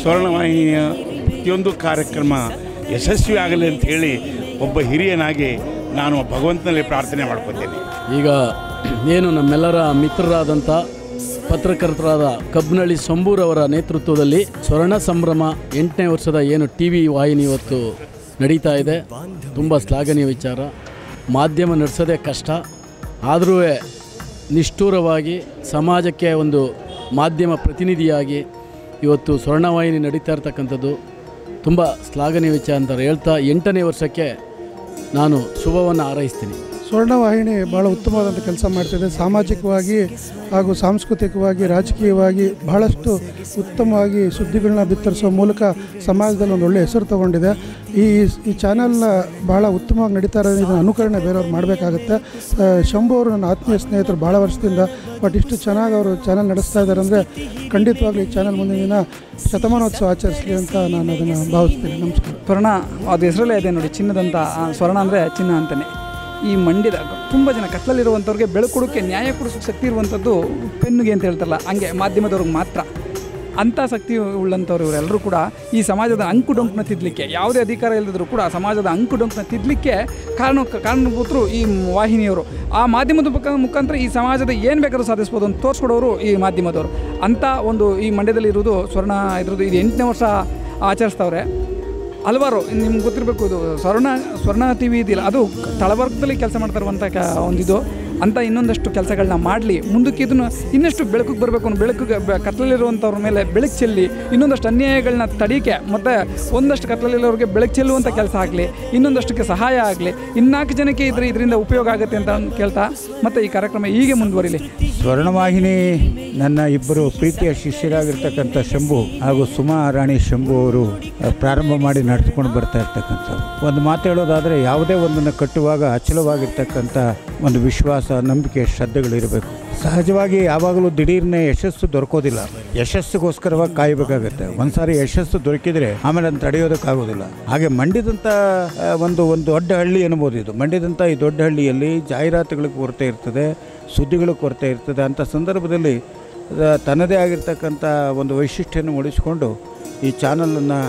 ಸ್ವರ್ಣವಾಹಿನಿಯ ಪ್ರತಿಯೊಂದು ಕಾರ್ಯಕ್ರಮ ಯಶಸ್ವಿ ಆಗಲಿ ಅಂತ ಹೇಳಿ ಒಬ್ಬ ಹಿರಿಯನಾಗಿ ನಾನು ಭಗವಂತನಲ್ಲಿ ಪ್ರಾರ್ಥನೆ ಮಾಡ್ಕೊತೇನೆ. ಈಗ ಏನು ನಮ್ಮೆಲ್ಲರ ಮಿತ್ರರಾದಂಥ ಪತ್ರಕರ್ತರಾದ ಕಬ್ಬನಹಳ್ಳಿ ಸಂಬೂರವರ ನೇತೃತ್ವದಲ್ಲಿ ಸ್ವರ್ಣ ಸಂಭ್ರಮ 8ನೇ ವರ್ಷದ ಏನು ಟಿ ವಿ ವಾಹಿನಿ ಇವತ್ತು ನಡೀತಾ ಇದೆ, ತುಂಬ ಶ್ಲಾಘನೀಯ ವಿಚಾರ. ಮಾಧ್ಯಮ ನಡೆಸೋದೇ ಕಷ್ಟ, ಆದರೂ ನಿಷ್ಠೂರವಾಗಿ ಸಮಾಜಕ್ಕೆ ಒಂದು ಮಾಧ್ಯಮ ಪ್ರತಿನಿಧಿಯಾಗಿ ಇವತ್ತು ಸ್ವರ್ಣವಾಹಿನಿ ನಡೀತಾ ಇರ್ತಕ್ಕಂಥದ್ದು ತುಂಬ ಶ್ಲಾಘನೀಯ ವಿಚಾರ ಅಂತ ಹೇಳ್ತಾ 8ನೇ ವರ್ಷಕ್ಕೆ ನಾನು ಶುಭವನ್ನು ಹಾರೈಸ್ತೀನಿ. ಸ್ವರ್ಣವಾಹಿನಿ ಭಾಳ ಉತ್ತಮವಾದಂಥ ಕೆಲಸ ಮಾಡ್ತಿದೆ. ಸಾಮಾಜಿಕವಾಗಿ ಹಾಗೂ ಸಾಂಸ್ಕೃತಿಕವಾಗಿ, ರಾಜಕೀಯವಾಗಿ ಬಹಳಷ್ಟು ಉತ್ತಮವಾಗಿ ಸುದ್ದಿಗಳನ್ನ ಬಿತ್ತರಿಸೋ ಮೂಲಕ ಸಮಾಜದಲ್ಲಿ ಒಂದು ಒಳ್ಳೆಯ ಹೆಸರು ತೊಗೊಂಡಿದೆ. ಈ ಚಾನಲ್ನ ಭಾಳ ಉತ್ತಮವಾಗಿ ನಡೀತಾ ಇರೋದು, ಇದನ್ನು ಅನುಕರಣೆ ಬೇರೆಯವ್ರು ಮಾಡಬೇಕಾಗುತ್ತೆ. ಶಂಭು ಅವರು ನನ್ನ ಆತ್ಮೀಯ ಸ್ನೇಹಿತರು ಭಾಳ ವರ್ಷದಿಂದ, ಬಟ್ ಇಷ್ಟು ಚೆನ್ನಾಗಿ ಅವರು ಚಾನಲ್ ನಡೆಸ್ತಾ ಇದ್ದಾರೆ ಅಂದರೆ ಖಂಡಿತವಾಗ್ಲೂ ಈ ಚಾನಲ್ ಮುಂದಿನ ದಿನ ಶತಮಾನೋತ್ಸವ ಆಚರಿಸಲಿ ಅಂತ ನಾನು ಅದನ್ನು ಭಾವಿಸ್ತೀನಿ. ನಮಸ್ಕಾರ. ಸ್ವರ್ಣ ಅದು ಹೆಸರಲ್ಲೇ ಇದೆ ನೋಡಿ, ಚಿನ್ನದಂತ. ಸ್ವರ್ಣ ಅಂದರೆ ಚಿನ್ನ ಅಂತಲೇ. ಈ ಮಂಡ್ಯದ ತುಂಬ ಜನ ಕತ್ತಲಲ್ಲಿರುವಂಥವ್ರಿಗೆ ಬೆಳಕೊಡೋಕ್ಕೆ, ನ್ಯಾಯ ಕೊಡಿಸೋಕ್ಕೆ ಶಕ್ತಿ ಇರುವಂಥದ್ದು ಪೆನ್ನುಗೆ ಅಂತ ಹೇಳ್ತಾರಲ್ಲ, ಹಂಗೆ ಮಾಧ್ಯಮದವ್ರಿಗೆ ಮಾತ್ರ ಅಂಥ ಶಕ್ತಿ ಉಳ್ಳಂಥವ್ರು ಇವರೆಲ್ಲರೂ ಕೂಡ ಈ ಸಮಾಜದ ಅಂಕುಡೊಂಕನ್ನ ತಿದ್ದಲಿಕ್ಕೆ, ಯಾವುದೇ ಅಧಿಕಾರ ಇಲ್ಲದಿದ್ದರೂ ಕೂಡ ಸಮಾಜದ ಅಂಕುಡೊಂಕನ್ನ ತಿದ್ದಲಿಕ್ಕೆ ಕಾರಣಭೂತರು ಈ ವಾಹಿನಿಯವರು. ಆ ಮಾಧ್ಯಮದ ಮುಖಾಂತರ ಈ ಸಮಾಜದ ಏನು ಬೇಕಾದ್ರೂ ಸಾಧಿಸ್ಬೋದು ಅಂತ ತೋರಿಸ್ಕೊಡೋರು ಈ ಮಾಧ್ಯಮದವರು. ಅಂಥ ಒಂದು ಈ ಮಂಡ್ಯದಲ್ಲಿ ಇರೋದು ಸ್ವರ್ಣ ಇದ್ರದ್ದು ಇದು 8ನೇ ವರ್ಷ ಆಚರಿಸ್ತವ್ರೆ. ಹಲವಾರು ನಿಮ್ಗೆ ಗೊತ್ತಿರಬೇಕು, ಇದು ಸ್ವರ್ಣ ಟಿ ವಿ ಇದೆಯಲ್ಲ, ಅದು ತಳವರ್ಗದಲ್ಲಿ ಕೆಲಸ ಮಾಡ್ತಾ ಇರುವಂಥ ಒಂದಿದು ಅಂತ ಇನ್ನೊಂದಷ್ಟು ಕೆಲಸಗಳನ್ನ ಮಾಡಲಿ. ಮುಂದಕ್ಕೆ ಇದನ್ನು ಇನ್ನಷ್ಟು ಬೆಳಕಿಗೆ ಬರಬೇಕು, ಬೆಳಕಿಗೆ ಕತ್ತಲಲ್ಲಿರುವಂಥವ್ರ ಮೇಲೆ ಬೆಳಕು ಚೆಲ್ಲಿ ಇನ್ನೊಂದಷ್ಟು ಅನ್ಯಾಯಗಳನ್ನ ತಡೀಕೆ ಮತ್ತು ಒಂದಷ್ಟು ಕತ್ತಲಲ್ಲಿರೋರಿಗೆ ಬೆಳಕು ಚೆಲ್ಲುವಂಥ ಕೆಲಸ ಆಗಲಿ, ಇನ್ನೊಂದಷ್ಟಕ್ಕೆ ಸಹಾಯ ಆಗಲಿ, 4 ಜನಕ್ಕೆ ಇದರಿಂದ ಉಪಯೋಗ ಆಗುತ್ತೆ ಅಂತ ಕೇಳ್ತಾ ಮತ್ತು ಈ ಕಾರ್ಯಕ್ರಮ ಹೀಗೆ ಮುಂದುವರಿಲಿ. ಸ್ವರ್ಣವಾಹಿನಿ ನನ್ನ ಇಬ್ಬರು ಪ್ರೀತಿಯ ಶಿಷ್ಯರಾಗಿರ್ತಕ್ಕಂಥ ಶಂಭು ಹಾಗೂ ಸುಮಾ ರಾಣಿ ಶಂಭು ಅವರು ಪ್ರಾರಂಭ ಮಾಡಿ ನಡೆದುಕೊಂಡು ಬರ್ತಾ ಇರ್ತಕ್ಕಂಥದ್ದು. ಒಂದು ಮಾತು ಹೇಳೋದಾದರೆ, ಯಾವುದೇ ಒಂದನ್ನು ಕಟ್ಟುವಾಗ ಅಚಲವಾಗಿರ್ತಕ್ಕಂಥ ಒಂದು ವಿಶ್ವಾಸ, ನಂಬಿಕೆ, ಶ್ರದ್ಧೆಗಳಿರಬೇಕು. ಸಹಜವಾಗಿ ಯಾವಾಗಲೂ ದಿಢೀರ್ನೆ ಯಶಸ್ಸು ದೊರಕೋದಿಲ್ಲ. ಯಶಸ್ಸಿಗೋಸ್ಕರವಾಗಿ ಕಾಯಬೇಕಾಗತ್ತೆ. ಒಂದ್ಸಾರಿ ಯಶಸ್ಸು ದೊರಕಿದ್ರೆ ಆಮೇಲೆ ಅದನ್ನು ತಡೆಯೋದಕ್ಕಾಗೋದಿಲ್ಲ. ಹಾಗೆ ಮಂಡ್ಯದಂಥ ಒಂದು ದೊಡ್ಡ ಹಳ್ಳಿ ಎನ್ಬೋದು ಇದು. ಮಂಡ್ಯದಂಥ ಈ ದೊಡ್ಡ ಹಳ್ಳಿಯಲ್ಲಿ ಜಾಹೀರಾತುಗಳಿಗೆ ಕೊರತೆ ಇರ್ತದೆ, ಸುದ್ದಿಗಳ ಕೊರತೆ ಇರ್ತದೆ. ಅಂಥ ಸಂದರ್ಭದಲ್ಲಿ ತನ್ನದೇ ಆಗಿರ್ತಕ್ಕಂಥ ಒಂದು ವೈಶಿಷ್ಟ್ಯವನ್ನು ಉಳಿಸಿಕೊಂಡು ಈ ಚಾನಲನ್ನು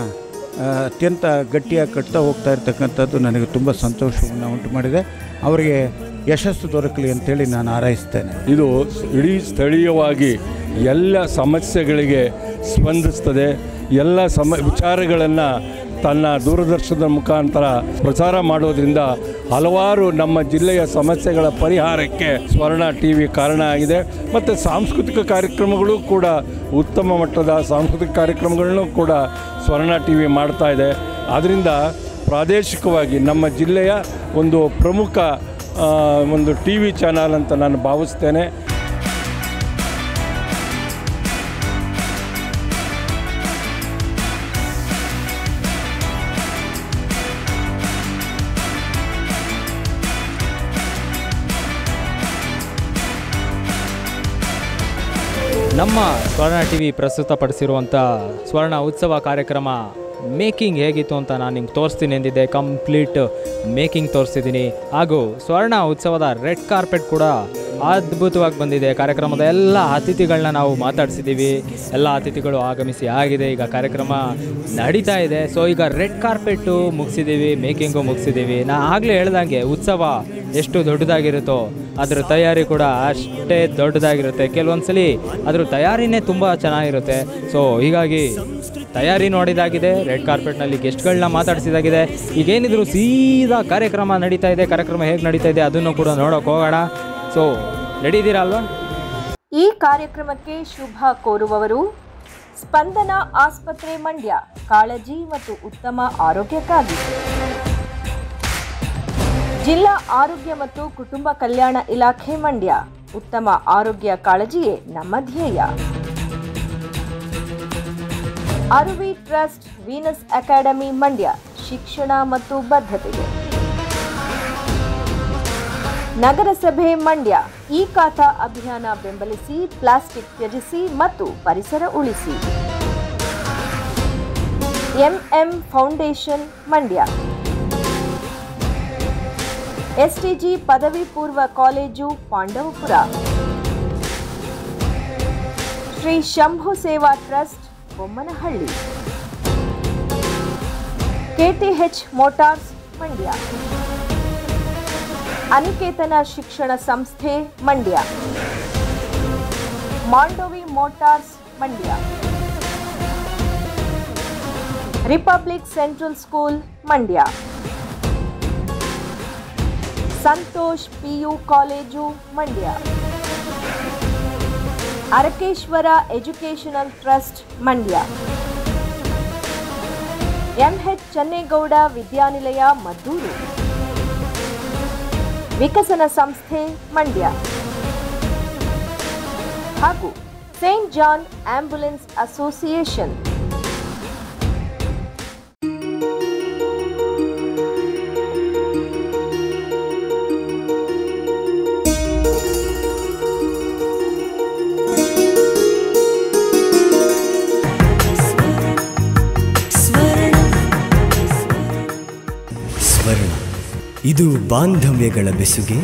ಅತ್ಯಂತ ಗಟ್ಟಿಯಾಗಿ ಕಟ್ತಾ ಹೋಗ್ತಾ ಇರ್ತಕ್ಕಂಥದ್ದು ನನಗೆ ತುಂಬ ಸಂತೋಷವನ್ನು ಉಂಟು ಮಾಡಿದೆ. ಅವರಿಗೆ ಯಶಸ್ಸು ದೊರಕಲಿ ಅಂತೇಳಿ ನಾನು ಹಾರೈಸ್ತೇನೆ. ಇದು ಇಡೀ ಸ್ಥಳೀಯವಾಗಿ ಎಲ್ಲ ಸಮಸ್ಯೆಗಳಿಗೆ ಸ್ಪಂದಿಸ್ತದೆ. ಎಲ್ಲ ವಿಚಾರಗಳನ್ನು ತನ್ನ ದೂರದರ್ಶನದ ಮುಖಾಂತರ ಪ್ರಸಾರ ಮಾಡೋದ್ರಿಂದ ಹಲವಾರು ನಮ್ಮ ಜಿಲ್ಲೆಯ ಸಮಸ್ಯೆಗಳ ಪರಿಹಾರಕ್ಕೆ ಸ್ವರ್ಣ ಟಿ ವಿ ಕಾರಣ ಆಗಿದೆ. ಮತ್ತು ಸಾಂಸ್ಕೃತಿಕ ಕಾರ್ಯಕ್ರಮಗಳು ಕೂಡ ಉತ್ತಮ ಮಟ್ಟದ ಸಾಂಸ್ಕೃತಿಕ ಕಾರ್ಯಕ್ರಮಗಳನ್ನು ಕೂಡ ಸ್ವರ್ಣ ಟಿ ವಿ ಮಾಡ್ತಾ ಇದೆ. ಆದ್ದರಿಂದ ಪ್ರಾದೇಶಿಕವಾಗಿ ನಮ್ಮ ಜಿಲ್ಲೆಯ ಒಂದು ಪ್ರಮುಖ ಒಂದು ಟಿ ವಿ ಚಾನಲ್ ಅಂತ ನಾನು ಭಾವಿಸ್ತೇನೆ. ನಮ್ಮ ಸ್ವರ್ಣ ಟಿ ವಿ ಪ್ರಸ್ತುತಪಡಿಸಿರುವಂಥ ಸ್ವರ್ಣ ಉತ್ಸವ ಕಾರ್ಯಕ್ರಮ ಮೇಕಿಂಗ್ ಹೇಗಿತ್ತು ಅಂತ ನಾನು ನಿಮ್ಗೆ ತೋರಿಸ್ತೀನಿ ಎಂದಿದ್ದೆ. Complete making ತೋರಿಸ್ತಿದ್ದೀನಿ. ಹಾಗೂ ಸ್ವರ್ಣ ಉತ್ಸವದ ರೆಡ್ ಕಾರ್ಪೆಟ್ ಕೂಡ ಅದ್ಭುತವಾಗಿ ಬಂದಿದೆ. ಕಾರ್ಯಕ್ರಮದ ಎಲ್ಲ ಅತಿಥಿಗಳನ್ನ ನಾವು ಮಾತಾಡಿಸಿದ್ದೀವಿ. ಎಲ್ಲ ಅತಿಥಿಗಳು ಆಗಮಿಸಿ ಆಗಿದೆ. ಈಗ ಕಾರ್ಯಕ್ರಮ ನಡೀತಾ ಇದೆ. ಸೊ ಈಗ ರೆಡ್ ಕಾರ್ಪೆಟ್ಟು ಮುಗಿಸಿದ್ದೀವಿ, ಮೇಕಿಂಗು ಮುಗಿಸಿದ್ದೀವಿ. ನಾ ಆಗಲೇ ಹೇಳ್ದಂಗೆ ಉತ್ಸವ ಎಷ್ಟು ದೊಡ್ಡದಾಗಿರುತ್ತೋ ಅದರ ತಯಾರಿ ಕೂಡ ಅಷ್ಟೇ ದೊಡ್ಡದಾಗಿರುತ್ತೆ. ಕೆಲವೊಂದ್ಸಲಿ ಅದ್ರ ತಯಾರಿನೇ ತುಂಬ ಚೆನ್ನಾಗಿರುತ್ತೆ. ಸೊ ಹೀಗಾಗಿ ತಯಾರಿ ನೋಡಿದಾಗಿದೆ, ರೆಡ್ ಕಾರ್ಪೆಟ್ನಲ್ಲಿ ಗೆಸ್ಟ್ಗಳನ್ನ ಮಾತಾಡಿಸಿದಾಗಿದೆ. ಈಗೇನಿದ್ರು ಸೀದಾ ಕಾರ್ಯಕ್ರಮ ನಡೀತಾ ಇದೆ. ಕಾರ್ಯಕ್ರಮ ಹೇಗೆ ನಡೀತಾ ಇದೆ ಅದನ್ನು ಕೂಡ ನೋಡೋಕೆ ಹೋಗೋಣ. ಸೊ ರೆಡಿ ಇದ್ದೀರಾ ಅಲ್ವಾ? ಈ ಕಾರ್ಯಕ್ರಮಕ್ಕೆ ಶುಭ ಕೋರುವವರು ಸ್ಪಂದನ ಆಸ್ಪತ್ರೆ ಮಂಡ್ಯ, ಕಾಳಜಿ ಮತ್ತು ಉತ್ತಮ ಆರೋಗ್ಯಕ್ಕಾಗಿ. ಜಿಲ್ಲಾ ಆರೋಗ್ಯ ಮತ್ತು ಕುಟುಂಬ ಕಲ್ಯಾಣ ಇಲಾಖೆ ಮಂಡ್ಯ, ಉತ್ತಮ ಆರೋಗ್ಯ ಕಾಳಜಿಯೇ ನಮ್ಮ ಧ್ಯೇಯ. Aruvi trust Venus academy Mandya, ಶಿಕ್ಷಣ ಮತ್ತು ಬದ್ಧತೆಗೆ. ನಗರಸಭೆ ಮಂಡ್ಯ, ಈ ಖಾತಾ ಅಭಿಯಾನ ಬೆಂಬಲಿಸಿ, ಪ್ಲಾಸ್ಟಿಕ್ ತ್ಯಜಿಸಿ ಮತ್ತು ಪರಿಸರ ಉಳಿಸಿ. ಎಂಎಂ ಫೌಂಡೇಶನ್ ಮಂಡ್ಯ, ಎಸ್ಟಿಜಿ ಪದವಿ ಪೂರ್ವ college Pandavapura, Shri Shambhu Seva trust Bommanahalli, KTH motors Mandya, Aniketana Shikshana Samsthe Mandya, Mandovi motors Mandya, republic central school Mandya, Santosh PU college Mandya, Arakeshwara educational trust Mandya, MH Channegowda Vidyanilaya Maddur, Vikasana Samsthe Mandya ಹಾಗೂ ಸೇಂಟ್ ಜಾನ್ ಆಂಬ್ಯುಲೆನ್ಸ್ ಅಸೋಸಿಯೇಷನ್. ಇದು ಬಾಂಧವ್ಯಗಳ ಬೆಸುಗೆ,